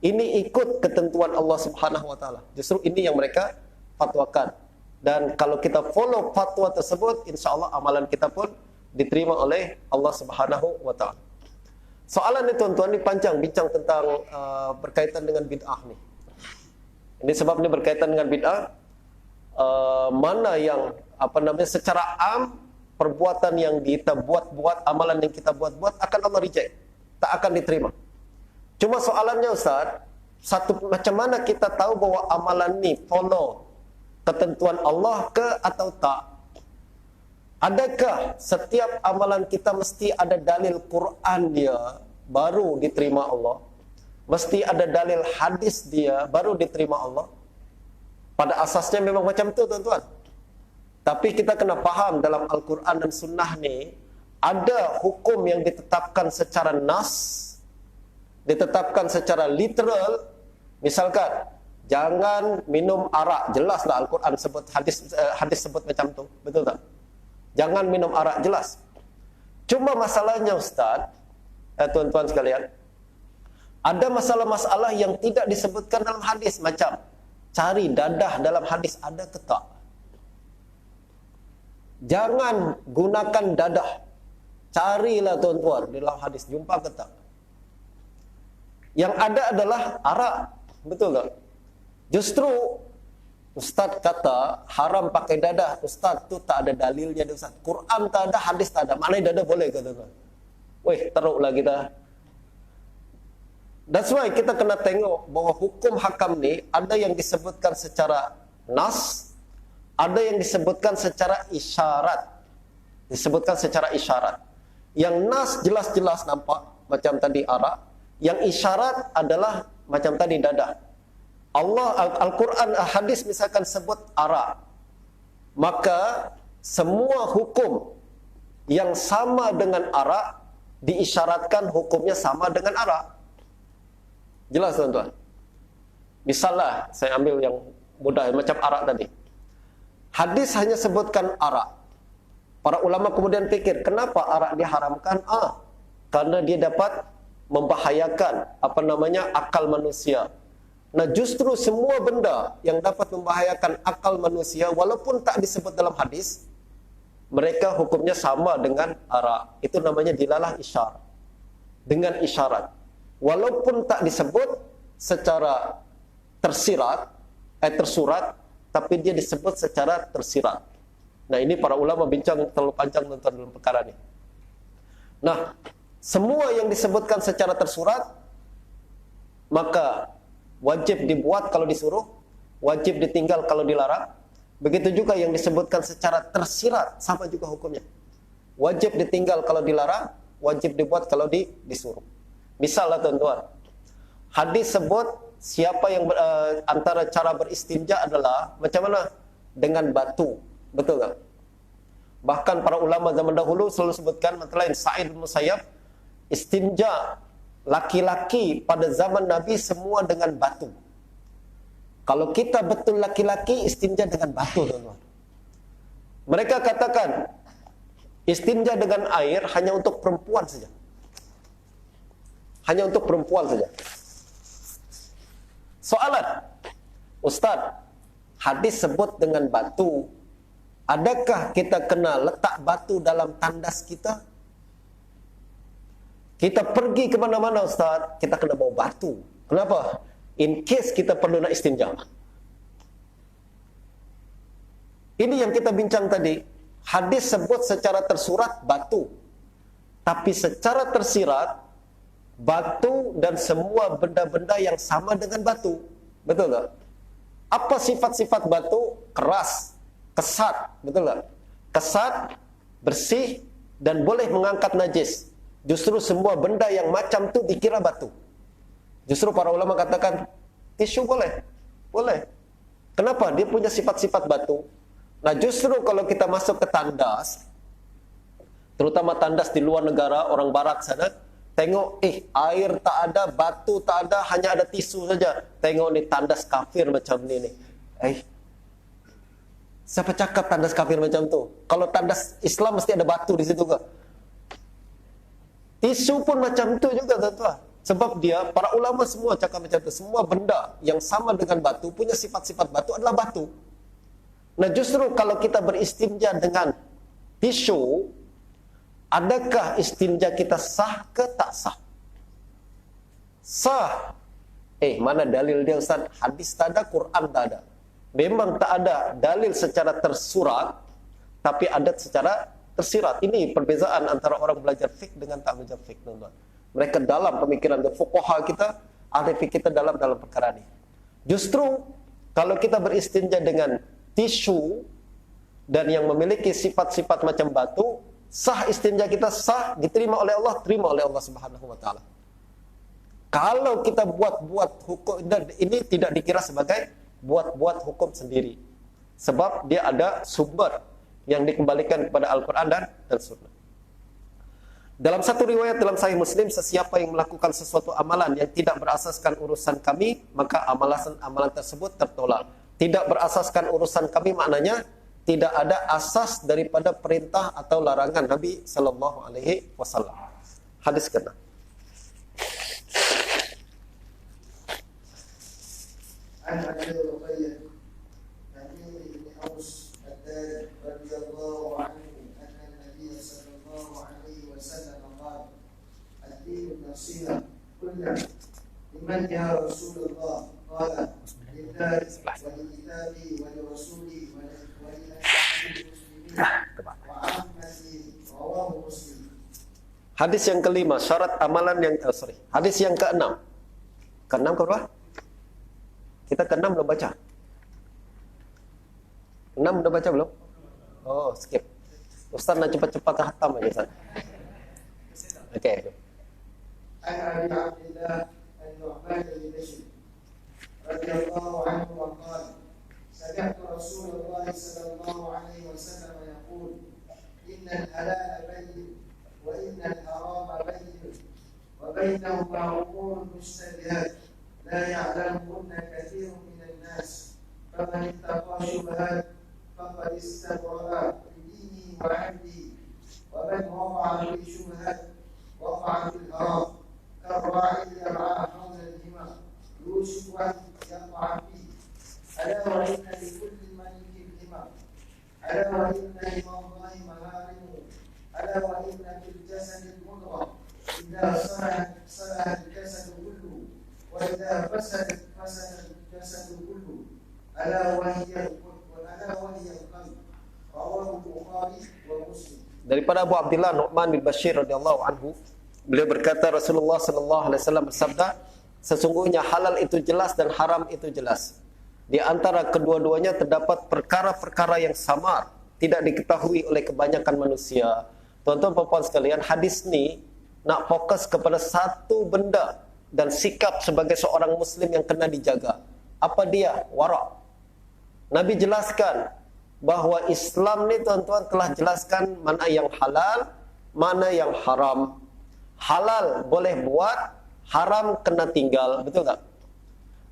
Ini ikut ketentuan Allah Subhanahu Wa Taala. Justru ini yang mereka fatwakan. Dan kalau kita follow fatwa tersebut, insya Allah amalan kita pun diterima oleh Allah Subhanahu Wa Taala. Soalan ni tuan-tuan ni panjang bincang tentang berkaitan dengan bid'ah ni. Ini sebab ni berkaitan dengan bid'ah. Mana yang secara am perbuatan yang kita buat-buat, amalan yang kita buat-buat akan Allah reject, tak akan diterima. Cuma soalannya Ustaz, macam mana kita tahu bahawa amalan ni follow ketentuan Allah ke atau tak? Adakah setiap amalan kita mesti ada dalil Quran dia baru diterima Allah? Mesti ada dalil hadis dia baru diterima Allah? Pada asasnya memang macam tu tuan-tuan. Tapi kita kena faham dalam Al-Quran dan Sunnah ni, ada hukum yang ditetapkan secara nas, ditetapkan secara literal. Misalkan, jangan minum arak. Jelaslah Al-Quran sebut, hadis sebut macam tu. Betul tak? Jangan minum arak, jelas. Cuma masalahnya Ustaz, tuan-tuan sekalian, ada masalah-masalah yang tidak disebutkan dalam hadis. Macam, cari dadah dalam hadis ada ke tak? Jangan gunakan dadah. Carilah tuan-tuan di dalam hadis, jumpa ke tak? Yang ada adalah arak. Betul tak? Justru Ustaz kata haram pakai dadah. Ustaz tu tak ada dalilnya dia Ustaz. Quran tak ada, hadis tak ada. Mana dadah boleh ke tuan-tuan? Weh, teruklah kita. That's why kita kena tengok bahawa hukum hakam ni ada yang disebutkan secara nas, ada yang disebutkan secara isyarat. Disebutkan secara isyarat. Yang nas jelas-jelas nampak macam tadi arak. Yang isyarat adalah macam tadi dadah. Allah Al-Quran hadis misalkan sebut arak, maka semua hukum yang sama dengan arak diisyaratkan hukumnya sama dengan arak. Jelas tuan-tuan? Misalnya saya ambil yang mudah macam arak tadi. Hadis hanya sebutkan arak. Para ulama kemudian fikir, kenapa arak diharamkan? Karena dia dapat membahayakan akal manusia. Nah, justru semua benda yang dapat membahayakan akal manusia, walaupun tak disebut dalam hadis, mereka hukumnya sama dengan arak. Itu namanya dilalah isyarat. Dengan isyarat. Walaupun tak disebut secara tersurat, tapi dia disebut secara tersirat. Nah, ini para ulama bincang terlalu panjang tentang dalam perkara ini. Nah, semua yang disebutkan secara tersurat maka wajib dibuat kalau disuruh, wajib ditinggal kalau dilarang. Begitu juga yang disebutkan secara tersirat, sama juga hukumnya. Wajib ditinggal kalau dilarang, wajib dibuat kalau disuruh. Misalnya tuan-tuan, hadis sebut siapa yang antara cara beristinja adalah macam mana? Dengan batu. Betul tak? Bahkan para ulama zaman dahulu selalu sebutkan, antara lain Sa'id bin Musayyab, istinja laki-laki pada zaman Nabi semua dengan batu. Kalau kita betul laki-laki istinja dengan batu, teman-teman. Mereka katakan istinja dengan air hanya untuk perempuan saja. Hanya untuk perempuan saja. Soalan, Ustaz, hadis sebut dengan batu. Adakah kita kena letak batu dalam tandas kita? Kita pergi ke mana-mana, Ustaz, kita kena bawa batu. Kenapa? In case kita perlu nak istinja. Ini yang kita bincang tadi. Hadis sebut secara tersurat batu. Tapi secara tersirat, batu dan semua benda-benda yang sama dengan batu. Betul tak? Apa sifat-sifat batu? Keras, kesat, betul tak? Kesat, bersih, dan boleh mengangkat najis. Justru semua benda yang macam tu dikira batu. Justru para ulama katakan, tisu boleh. Boleh. Kenapa? Dia punya sifat-sifat batu. Nah, justru kalau kita masuk ke tandas, terutama tandas di luar negara, orang barat sana, tengok, air tak ada, batu tak ada, hanya ada tisu saja. Tengok ni tandas kafir macam ni. Siapa cakap tandas kafir macam tu? Kalau tandas Islam mesti ada batu di situ ke? Tisu pun macam tu juga, tuan-tuan. Sebab dia, para ulama semua cakap macam tu. Semua benda yang sama dengan batu, punya sifat-sifat batu adalah batu. Nah, justru kalau kita beristinja dengan tisu, adakah istinja kita sah ke tak sah? Sah. Mana dalil dia, Ustaz? Hadis tak ada, Quran tak ada. Memang tak ada dalil secara tersurat, tapi ada secara tersirat. Ini perbezaan antara orang belajar fiqh dengan tak belajar fiqh, teman-teman. Mereka dalam pemikiran dan fuqaha kita, ahli fiqh kita dalam perkara ini. Justru kalau kita beristinja dengan tisu dan yang memiliki sifat-sifat macam batu, sah istinja kita, sah, diterima oleh Allah, terima oleh Allah Subhanahu wa taala. Kalau kita buat-buat hukum, ini tidak dikira sebagai buat-buat hukum sendiri. Sebab dia ada sumber yang dikembalikan kepada Al-Quran dan Sunnah. Dalam satu riwayat dalam Sahih Muslim, sesiapa yang melakukan sesuatu amalan yang tidak berasaskan urusan kami, maka amalan tersebut tertolak. Tidak berasaskan urusan kami maknanya tidak ada asas daripada perintah atau larangan Nabi sallallahu alaihi wasallam. Hadis ke-6. عن أبي رقية أمير بن أوس الداري رضي الله عنه أن النبي صلى الله عليه وسلم قال: الدين النصيحة قلنا لمن يا رسول الله؟ قال: لله ولكتابه ولرسوله ولأئمة المسلمين وعامته. رواه مسلم. Hadis yang kelima, syarat amalan yang hadis yang keenam. Keenam ke berapa? Kita ke-6 belum baca. 6 udah baca belum? Oh, skip. Ustaz nak cepat-cepat khatam aja, Ustaz. Okey. An Abi Abdillah An-Nu'man bin Bashir radhiyallahu anhu wa qala: Sami'tu Rasulullah sallallahu alaihi wasallam yaqul: Innal halala bayyin wa innal harama bayyin wa bainahuma umurun mushtabihat لا يعلمهن كثير من الناس فمن اتقى شبهات فقد استبرأ بدينه وعرضه ومن وقع في شبهات وقع في الحرام كالراعي يرعى حول الهمم يوشك أن يقع فيه ألا وإن لكل ملك همم ألا وإن لمن الله محارمه ألا وإن في الجسد المضغة إذا صلح الجسد كله وإذا فسد الجسد كله ألا وهي القلب. رواه Daripada Abu Abdullah Nu'man bin Bashir radhiyallahu anhu, beliau berkata Rasulullah sallallahu alaihi wasallam bersabda, sesungguhnya halal itu jelas dan haram itu jelas. Di antara kedua-duanya terdapat perkara-perkara yang samar, tidak diketahui oleh kebanyakan manusia. Tuan-tuan dan puan sekalian, hadis ni nak fokus kepada satu benda dan sikap sebagai seorang muslim yang kena dijaga. Apa dia? Wara'. Nabi jelaskan bahawa Islam ni tuan-tuan telah jelaskan mana yang halal, mana yang haram. Halal boleh buat, haram kena tinggal, betul tak?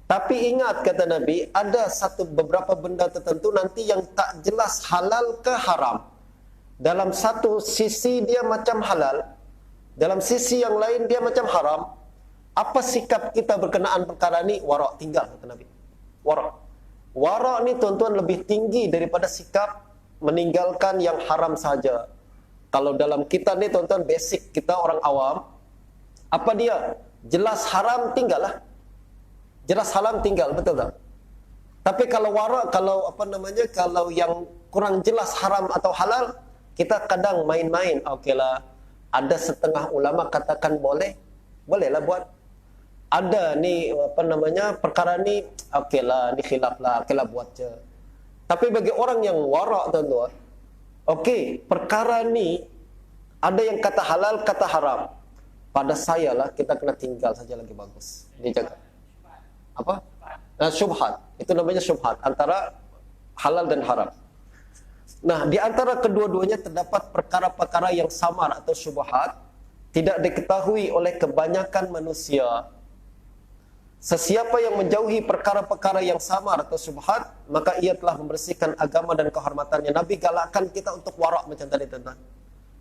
Tapi ingat kata Nabi, ada beberapa benda tertentu nanti yang tak jelas halal ke haram. Dalam satu sisi dia macam halal, dalam sisi yang lain dia macam haram. Apa sikap kita berkenaan perkara ni? Wara', tinggal kata Nabi. Wara'. Wara' ni tuan-tuan lebih tinggi daripada sikap meninggalkan yang haram saja. Kalau dalam kita ni tuan-tuan, basic kita orang awam, apa dia? Jelas haram, tinggallah. Jelas haram, tinggal, betul tak? Tapi kalau wara', kalau yang kurang jelas haram atau halal, kita kadang main-main. Okeylah, ada setengah ulama katakan boleh, bolehlah buat. Ada ni perkara ni, okeylah, ni khilaf lah, okeylah buat je. Tapi bagi orang yang wara' tuan-tuan, okey, perkara ni ada yang kata halal, kata haram. Pada saya lah, kita kena tinggal saja lagi bagus. Dijaga. Apa? Syubhat. Itu namanya syubhat antara halal dan haram. Nah, di antara kedua-duanya terdapat perkara-perkara yang samar atau syubhat, tidak diketahui oleh kebanyakan manusia. Sesiapa yang menjauhi perkara-perkara yang samar atau syubhat, maka ia telah membersihkan agama dan kehormatannya. Nabi galakkan kita untuk wara' macam tadi tuan-tuan.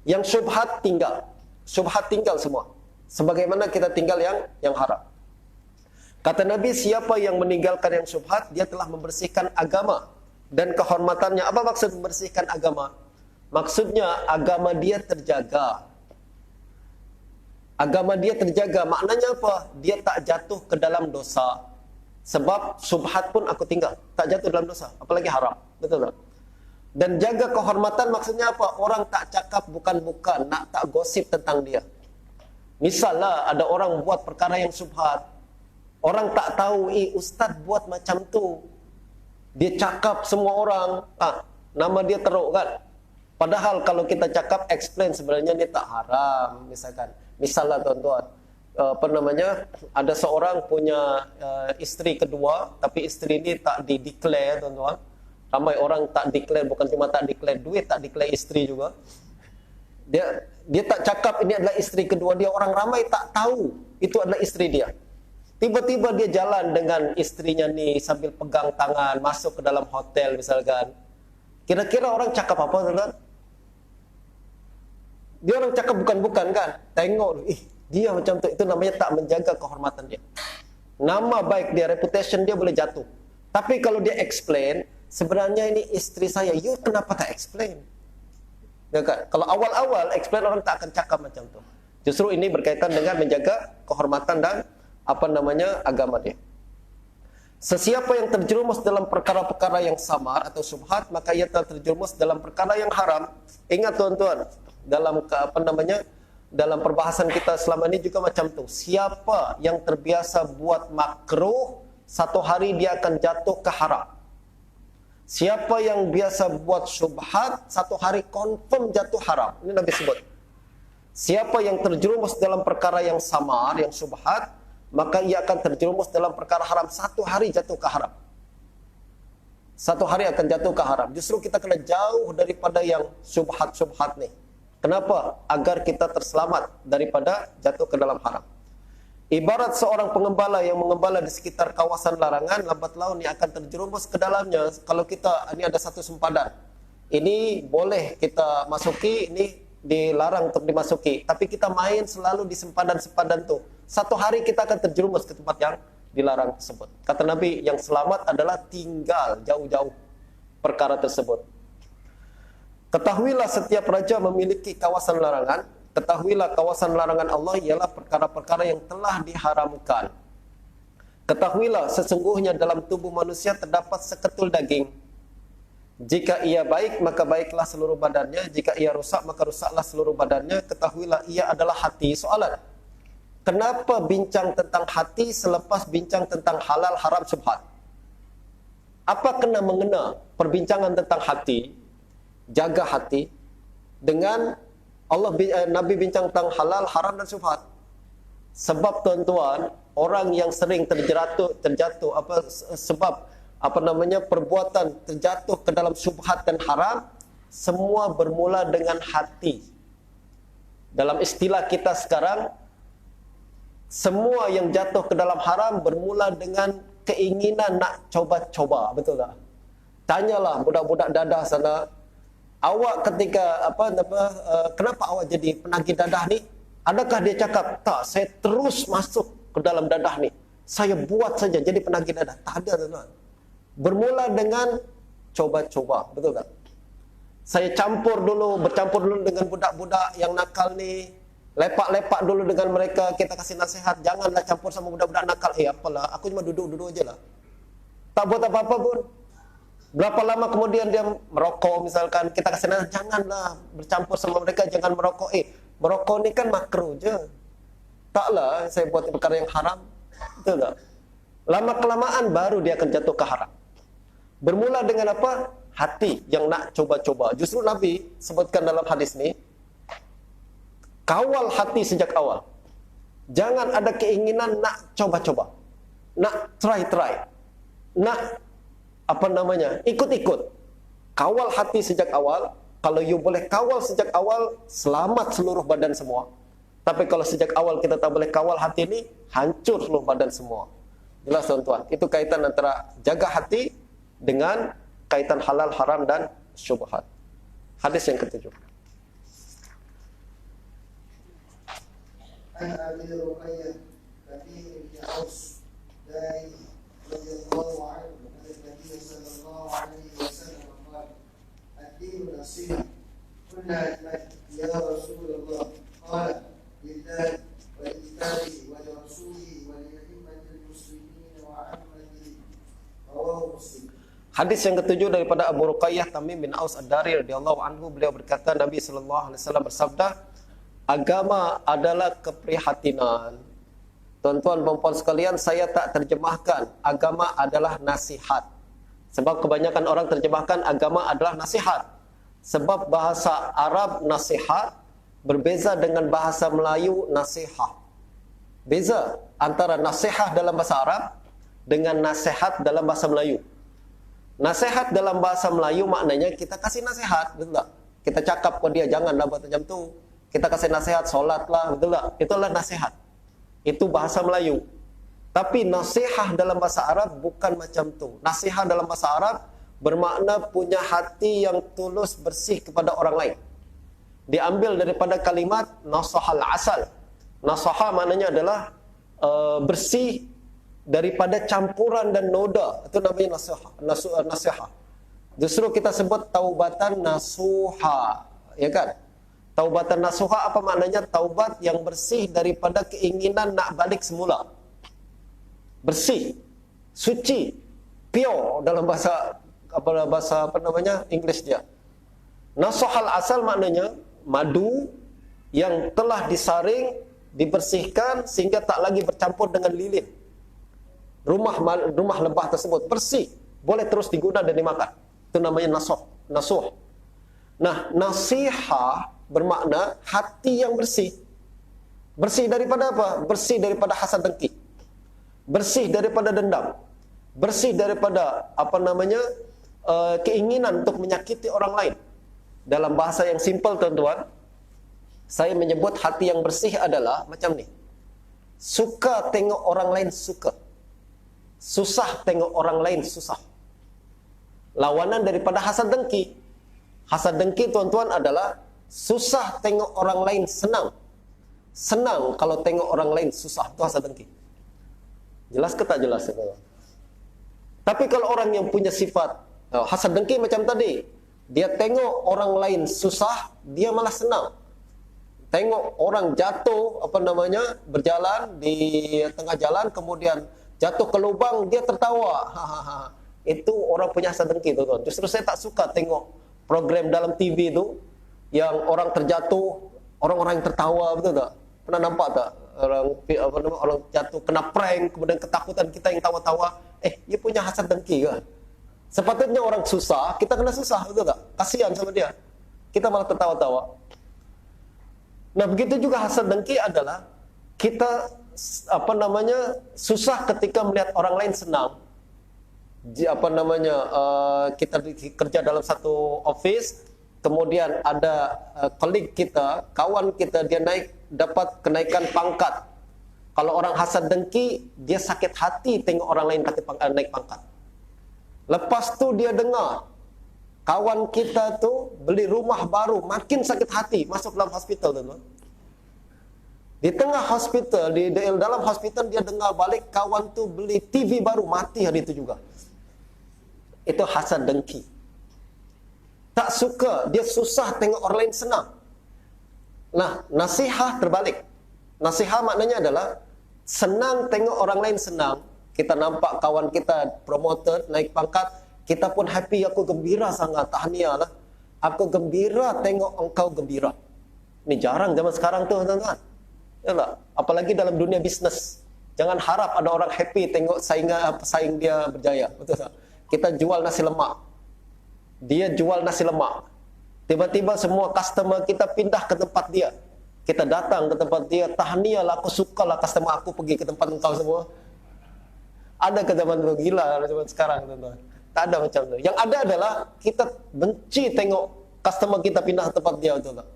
Yang syubhat tinggal. Syubhat tinggal semua. Sebagaimana kita tinggal yang haram. Kata Nabi, siapa yang meninggalkan yang syubhat, dia telah membersihkan agama dan kehormatannya. Apa maksud membersihkan agama? Maksudnya agama dia terjaga. Agama dia terjaga. Maknanya apa? Dia tak jatuh ke dalam dosa. Sebab syubhat pun aku tinggal. Tak jatuh dalam dosa. Apalagi haram. Betul tak? Dan jaga kehormatan maksudnya apa? Orang tak cakap bukan-bukan. Nak tak gosip tentang dia. Misalnya ada orang buat perkara yang syubhat. Orang tak tahu, ustaz buat macam tu. Dia cakap semua orang, nama dia teruk kan. Padahal kalau kita cakap, explain sebenarnya dia tak haram. Misalnya tuan-tuan, ada seorang punya isteri kedua, tapi isteri ni tak di-declare tuan-tuan. Ramai orang tak declare, bukan cuma tak declare duit, tak declare isteri juga. Dia tak cakap ini adalah isteri kedua dia. Orang ramai tak tahu itu adalah isteri dia. Tiba-tiba dia jalan dengan istrinya ni sambil pegang tangan, masuk ke dalam hotel misalkan. Kira-kira orang cakap apa tuan-tuan? Dia orang cakap bukan-bukan kan? Tengok, dia macam tu. Itu namanya tak menjaga kehormatan dia. Nama baik dia, reputation dia boleh jatuh. Tapi kalau dia explain, sebenarnya ini isteri saya, you kenapa tak explain? Ya kan? Kalau awal-awal explain, orang tak akan cakap macam tu. Justru ini berkaitan dengan menjaga kehormatan dan agama dia. Sesiapa yang terjerumus dalam perkara-perkara yang samar atau syubhat, maka ia telah terjerumus dalam perkara yang haram. Ingat tuan-tuan, dalam perbahasan kita selama ini juga macam tu. Siapa yang terbiasa buat makruh, satu hari dia akan jatuh ke haram. Siapa yang biasa buat syubhat, satu hari confirm jatuh haram. Ini Nabi sebut. Siapa yang terjerumus dalam perkara yang samar, yang syubhat, maka ia akan terjerumus dalam perkara haram. Satu hari jatuh ke haram. Satu hari akan jatuh ke haram. Justru kita kena jauh daripada yang syubhat-syubhat ni. Kenapa? Agar kita terselamat daripada jatuh ke dalam haram. Ibarat seorang pengembala yang mengembala di sekitar kawasan larangan, lambat laun ia akan terjerumus ke dalamnya. Kalau ini ada satu sempadan. Ini boleh kita masuki, ini dilarang untuk dimasuki. Tapi kita main selalu di sempadan-sempadan tu. Satu hari kita akan terjerumus ke tempat yang dilarang tersebut. Kata Nabi, yang selamat adalah tinggal jauh-jauh perkara tersebut. Ketahuilah setiap raja memiliki kawasan larangan. Ketahuilah kawasan larangan Allah ialah perkara-perkara yang telah diharamkan. Ketahuilah sesungguhnya dalam tubuh manusia terdapat seketul daging. Jika ia baik, maka baiklah seluruh badannya. Jika ia rusak, maka rusaklah seluruh badannya. Ketahuilah ia adalah hati. Soalan, kenapa bincang tentang hati selepas bincang tentang halal, haram, syubhat? Apa kena mengena perbincangan tentang hati, jaga hati, dengan Nabi bincang tentang halal, haram dan syubhat? Sebab tuan-tuan, orang yang sering perbuatan terjatuh ke dalam syubhat dan haram, semua bermula dengan hati. Dalam istilah kita sekarang, semua yang jatuh ke dalam haram bermula dengan keinginan nak coba-coba, betul tak? Tanyalah budak-budak dadah sana, awak ketika kenapa awak jadi penagih dadah ni? Adakah dia cakap, tak, saya terus masuk ke dalam dadah ni, saya buat saja jadi penagih dadah? Tak ada, tuan-tuan. Bermula dengan coba-coba, betul tak? Saya bercampur dulu dengan budak-budak yang nakal ni, lepak-lepak dulu dengan mereka, kita kasih nasihat, janganlah campur sama budak-budak nakal. Apalah, aku cuma duduk-duduk aja lah, tak buat apa-apa pun. Berapa lama kemudian dia merokok misalkan, kita kasih nasihat, janganlah bercampur sama mereka, jangan merokok. Merokok ni kan makruh je, taklah saya buat perkara yang haram, betul tak? Lama-kelamaan baru dia akan jatuh ke haram. Bermula dengan apa? Hati yang nak coba-coba. Justru Nabi sebutkan dalam hadis ni, kawal hati sejak awal. Jangan ada keinginan nak coba-coba, nak try, nak ikut-ikut. Kawal hati sejak awal. Kalau you boleh kawal sejak awal, selamat seluruh badan semua. Tapi kalau sejak awal kita tak boleh kawal hati ni, hancur seluruh badan semua. Jelas tuan-tuan, itu kaitan antara jaga hati dengan kaitan halal, haram dan syubhat. Hadis yang ke-7. An Abi Ruqayyah Kathir bin Aus dari radhiyallahu anhu Nabi sallallahu alaihi wasallam qala ad-din nasiha qulna ya Rasulullah qala lillahi wa likitabihi wa lirasulihi wa li'immatil muslimin wa 'ammatihi. Rawahu Muslim. Hadis yang ke-7 daripada Abu Ruqayyah Tamim bin Aus Ad-Dari radhiyallahu anhu, beliau berkata, Nabi sallallahu alaihi wasallam bersabda, agama adalah keprihatinan. Tuan-tuan dan puan sekalian, saya tak terjemahkan agama adalah nasihat. Sebab kebanyakan orang terjemahkan agama adalah nasihat. Sebab bahasa Arab nasihat berbeza dengan bahasa Melayu nasihah. Beza antara nasihat dalam bahasa Arab dengan nasihat dalam bahasa Melayu. Nasihat dalam bahasa Melayu maknanya kita kasih nasihat, betul tak? Kita cakap ke dia, janganlah buat macam tu. Kita kasih nasihat, solatlah, betul tak? Itulah nasihat. Itu bahasa Melayu. Tapi nasihat dalam bahasa Arab bukan macam tu. Nasihat dalam bahasa Arab bermakna punya hati yang tulus, bersih kepada orang lain. Diambil daripada kalimat nasahal asal. Nasaha maknanya adalah bersih daripada campuran dan noda. Itu namanya nasihat. Justru kita sebut taubatan nasuha, ya kan? Taubatan nasuha apa maknanya? Taubat yang bersih daripada keinginan nak balik semula. Bersih, suci, pure dalam bahasa English dia. Nasuhal asal maknanya madu yang telah disaring, dibersihkan sehingga tak lagi bercampur dengan lilin. Rumah lebah tersebut bersih, boleh terus digunakan dan dimakan. Itu namanya nasuh. Nah, nasihah bermakna hati yang bersih. Bersih daripada apa? Bersih daripada hasad dengki. Bersih daripada dendam. Bersih daripada keinginan untuk menyakiti orang lain. Dalam bahasa yang simple tuan-tuan, saya menyebut hati yang bersih adalah macam ni. Suka tengok orang lain suka. Susah tengok orang lain susah. Lawanan daripada hasad dengki. Hasad dengki tuan-tuan adalah susah tengok orang lain senang. Senang kalau tengok orang lain susah. Itu hasad dengki. Jelas ke tak jelas? Tapi kalau orang yang punya sifat hasad dengki macam tadi, dia tengok orang lain susah, dia malah senang. Tengok orang jatuh, berjalan di tengah jalan, kemudian jatuh ke lubang, dia tertawa. Itu orang punya hasad dengki, tuan-tuan. Justru saya tak suka tengok program dalam TV itu yang orang terjatuh, orang-orang yang tertawa, betul tak? Pernah nampak tak? Orang jatuh kena prank, kemudian ketakutan kita yang tawa-tawa. Dia punya hasad dengki kan? Sepatutnya orang susah, kita kena susah, betul tak? Kasihan sama dia. Kita malah tertawa-tawa. Nah, begitu juga hasad dengki adalah kita susah ketika melihat orang lain senang. Kita kerja dalam satu office, kemudian ada colleague kita, kawan kita, dia dapat kenaikan pangkat. Kalau orang hasad dengki, dia sakit hati tengok orang lain naik pangkat. Lepas tu dia dengar kawan kita tu beli rumah baru, makin sakit hati, masuk dalam hospital, teman-teman. Di tengah hospital, di dalam hospital dia dengar balik kawan tu beli TV baru, mati hari itu juga. Itu hasad dengki. Tak suka, dia susah tengok orang lain senang. Nah, nasihat terbalik. Nasihat maknanya adalah senang tengok orang lain senang. Kita nampak kawan kita promoted, naik pangkat, kita pun happy, aku gembira sangat, tahniah lah. Aku gembira tengok engkau gembira. Ini jarang zaman sekarang tuh, teman-teman. Yalah, apalagi dalam dunia bisnes. Jangan harap ada orang happy tengok saing dia berjaya. Betul tak? Kita jual nasi lemak, dia jual nasi lemak, tiba-tiba semua customer kita pindah ke tempat dia. Kita datang ke tempat dia, tahniah lah, aku suka lah customer aku pergi ke tempat engkau semua. Ada ke zaman dulu, gila zaman sekarang, teman-teman. Tak ada macam tu. Yang ada adalah kita benci tengok customer kita pindah ke tempat dia, betul tak?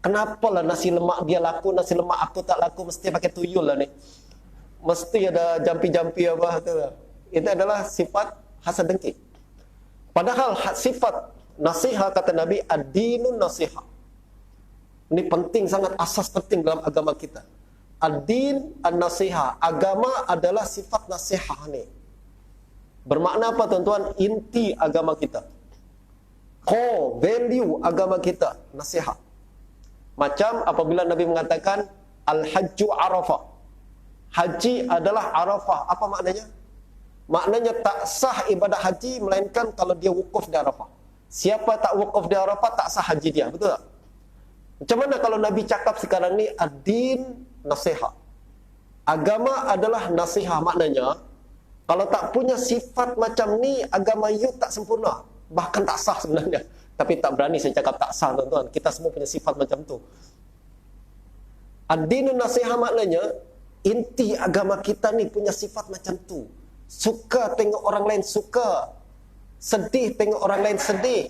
Kenapa lah nasi lemak dia laku, nasi lemak aku tak laku, mesti pakai tuyul lah ni, mesti ada jampi-jampi apa, betul tak? Itu adalah sifat hasad dengki. Padahal sifat nasihat, kata Nabi, ad-dinun nasihat. Ini penting, sangat asas penting dalam agama kita. Ad-din an-nasihat. Agama adalah sifat nasihat ni. Bermakna apa, tuan-tuan? Inti agama kita, core value agama kita, nasihat. Macam apabila Nabi mengatakan al-hajju arafah. Haji adalah arafah. Apa maknanya? Maknanya tak sah ibadah haji melainkan kalau dia wukuf di Arafah. Siapa tak wukuf di Arafah, tak sah haji dia. Betul tak? Macam mana kalau Nabi cakap sekarang ni ad-din nasihat. Agama adalah nasihat. Maknanya kalau tak punya sifat macam ni, agama you tak sempurna. Bahkan tak sah sebenarnya. Tapi tak berani saya cakap tak sah, tuan-tuan. Kita semua punya sifat macam tu. Ad-dinun nasihat maknanya inti agama kita ni punya sifat macam tu. Suka tengok orang lain suka, sedih tengok orang lain sedih,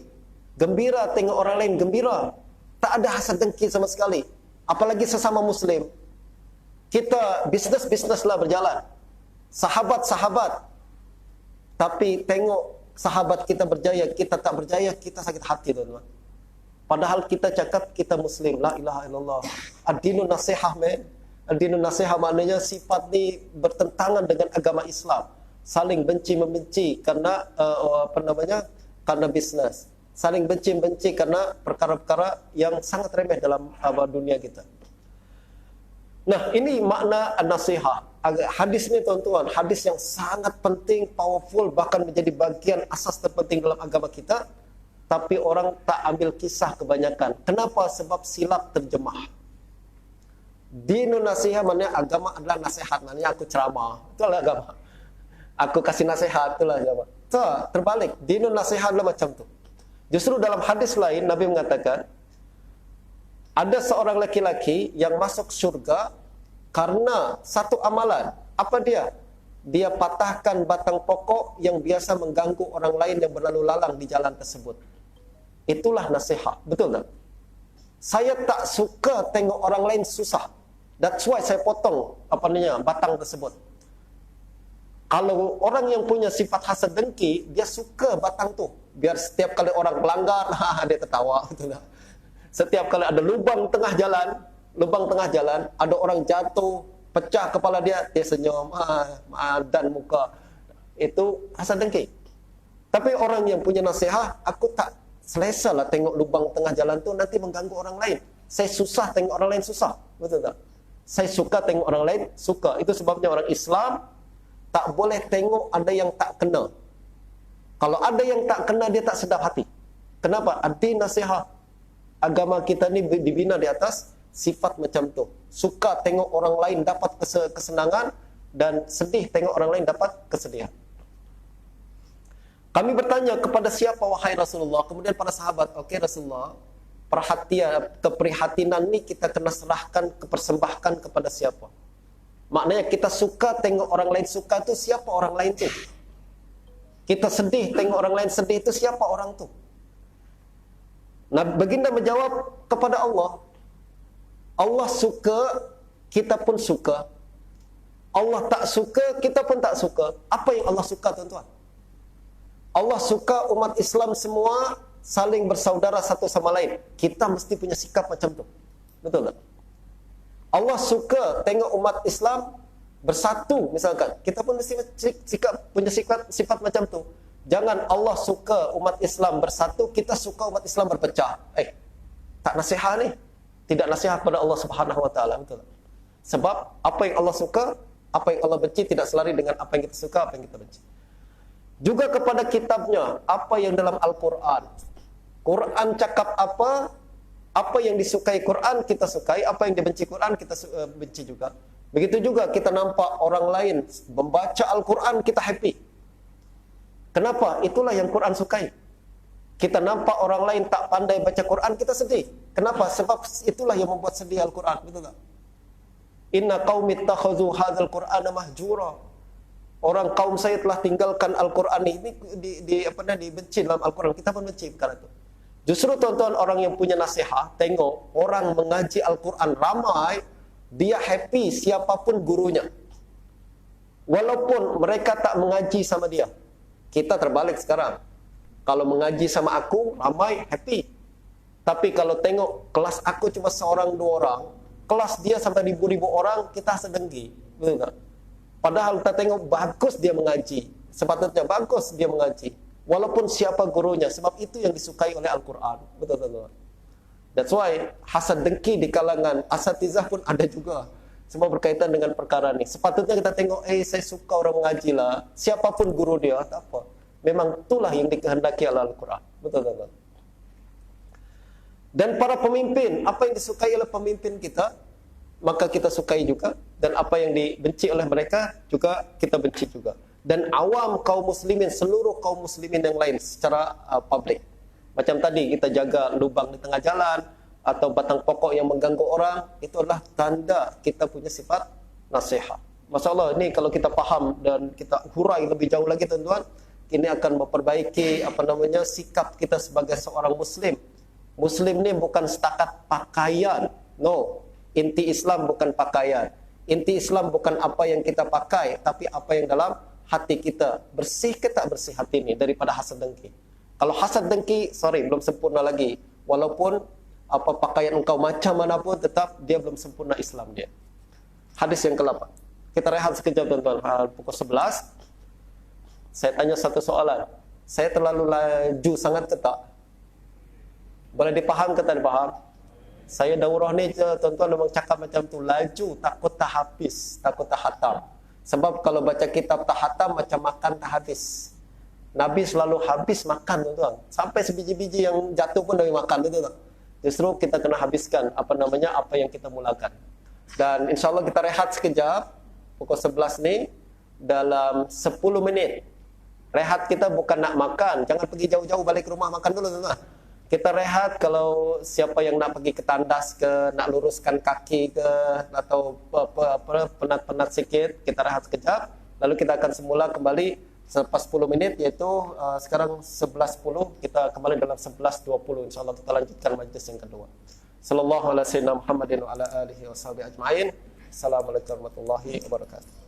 gembira tengok orang lain gembira. Tak ada hasad dengki sama sekali. Apalagi sesama Muslim. Kita bisnes lah berjalan, sahabat-sahabat, tapi tengok sahabat kita berjaya, kita tak berjaya, kita sakit hati, teman-teman. Padahal kita cakap kita Muslim, la ilaha illallah. Ad-dinun nasihah, man. Ad-dinun nasihah maknanya sifat ni bertentangan dengan agama Islam. Saling benci-membenci karena karena bisnes. Saling benci-membenci karena perkara-perkara yang sangat remeh dalam dunia kita. Nah, ini makna an-nasihah. Hadis ni, tuan-tuan, hadis yang sangat penting, powerful, bahkan menjadi bagian asas terpenting dalam agama kita. Tapi orang tak ambil kisah kebanyakan. Kenapa? Sebab silap terjemah. Dinun nasihah maknanya agama adalah nasihat. Maknanya aku ceramah, itulah agama. Aku kasih nasihat, itulah agama. Terbalik, dinun nasihat adalah macam tu. Justru dalam hadis lain Nabi mengatakan ada seorang laki-laki yang masuk syurga karena satu amalan. Apa dia? Dia patahkan batang pokok yang biasa mengganggu orang lain yang berlalu lalang di jalan tersebut. Itulah nasihat, betul tak? Saya tak suka tengok orang lain susah. That's why saya potong batang tersebut. Kalau orang yang punya sifat hasad dengki, dia suka batang tu. Biar setiap kali orang melanggar, dia tertawa. Setiap kali ada lubang tengah jalan, ada orang jatuh, pecah kepala dia senyum, dan muka. Itu hasad dengki. Tapi orang yang punya nasihat, aku tak selesa lah tengok lubang tengah jalan tu nanti mengganggu orang lain. Saya susah tengok orang lain susah. Betul tak? Saya suka tengok orang lain suka. Itu sebabnya orang Islam tak boleh tengok ada yang tak kena. Kalau ada yang tak kena, dia tak sedap hati. Kenapa? Ad-din nasihat. Agama kita ni dibina di atas sifat macam tu. Suka tengok orang lain dapat kesenangan dan sedih tengok orang lain dapat kesedihan. Kami bertanya kepada siapa wahai Rasulullah? Kemudian para sahabat, okey Rasulullah, perhatian, keprihatinan ni kita kena serahkan, kepersembahkan kepada siapa? Maknanya kita suka tengok orang lain suka tu siapa orang lain tu? Kita sedih tengok orang lain sedih tu siapa orang tu? Nah, baginda menjawab kepada Allah. Allah suka, kita pun suka. Allah tak suka, kita pun tak suka. Apa yang Allah suka, tuan-tuan? Allah suka umat Islam semua saling bersaudara satu sama lain. Kita mesti punya sikap macam tu. Betul tak? Allah suka tengok umat Islam bersatu misalkan. Kita pun mesti punya sifat macam tu. Jangan Allah suka umat Islam bersatu, kita suka umat Islam berpecah. Tak nasihat ni. Tidak nasihat pada Allah Subhanahu Wa Taala, betul tak? Sebab apa yang Allah suka, apa yang Allah benci tidak selari dengan apa yang kita suka, apa yang kita benci. Juga kepada kitabnya, apa yang dalam Al-Quran. Quran cakap apa yang disukai Quran kita sukai, apa yang dibenci Quran kita benci juga. Begitu juga kita nampak orang lain membaca Al-Quran, kita happy. Kenapa? Itulah yang Quran sukai. Kita nampak orang lain tak pandai baca Quran, kita sedih. Kenapa? Sebab itulah yang membuat sedih Al-Quran, betul tak? Inna qaumi ittakhadhu hadzal Qur'ana mahjura. Orang kaum saya telah tinggalkan Al-Quran ini dibenci dalam Al-Quran. Kita pun benci perkara itu. Justru tuan-tuan, orang yang punya nasihat, tengok orang mengaji Al-Quran ramai, dia happy siapapun gurunya. Walaupun mereka tak mengaji sama dia. Kita terbalik sekarang. Kalau mengaji sama aku, ramai happy. Tapi kalau tengok kelas aku cuma seorang dua orang, kelas dia sampai ribu-ribu orang, kita sedengki. Betul tak? Padahal kita tengok bagus dia mengaji. Sepatutnya bagus dia mengaji. Walaupun siapa gurunya. Sebab itu yang disukai oleh Al-Quran. Betul-betul. That's why hasad dengki di kalangan asatizah pun ada juga. Semua berkaitan dengan perkara ni. Sepatutnya kita tengok, saya suka orang mengaji lah. Siapapun guru dia, tak apa. Memang itulah yang dikehendaki oleh Al-Quran. Betul-betul. Dan para pemimpin, apa yang disukai oleh pemimpin kita, maka kita sukai juga. Dan apa yang dibenci oleh mereka juga kita benci juga. Dan awam kaum muslimin, seluruh kaum muslimin yang lain secara publik. Macam tadi kita jaga lubang di tengah jalan atau batang pokok yang mengganggu orang, itu adalah tanda kita punya sifat nasihat. Masya-Allah, ini kalau kita faham dan kita hurai lebih jauh lagi tuan-tuan, ini akan memperbaiki sikap kita sebagai seorang muslim. Muslim ni bukan setakat pakaian. No. Inti Islam bukan pakaian. Inti Islam bukan apa yang kita pakai, tapi apa yang dalam hati kita. Bersih ke tak bersih hati ini daripada hasad dengki. Kalau hasad dengki, belum sempurna lagi. Walaupun apa pakaian engkau macam mana pun, tetap dia belum sempurna Islam dia. Hadis yang ke-8. Kita rehat sekejap tuan-tuan. Pukul 11. Saya tanya satu soalan. Saya terlalu laju sangat ke tak? Boleh dipaham ke tak dipaham? Saya daurah ni tuan-tuan memang cakap macam tu, laju, takut tak habis, takut tak hatam. Sebab kalau baca kitab tak hatam macam makan tak habis. Nabi selalu habis makan tuan-tuan. Sampai sebiji-biji yang jatuh pun Nabi makan, betul tak? Justru kita kena habiskan apa yang kita mulakan. Dan insya-Allah kita rehat sekejap pukul 11 ni dalam 10 minit. Rehat kita bukan nak makan, jangan pergi jauh-jauh balik rumah makan dulu tuan-tuan. Kita rehat kalau siapa yang nak pergi ke tandas ke, nak luruskan kaki ke, atau penat-penat sikit, kita rehat sekejap. Lalu kita akan semula kembali selepas 10 minit, iaitu sekarang 11.10, kita kembali dalam 11.20. InsyaAllah kita lanjutkan majlis yang kedua. Sallallahu alaihi wasallam Muhammadin wa ala alihi wa sahbihi ajma'in. Assalamualaikum warahmatullahi wabarakatuh.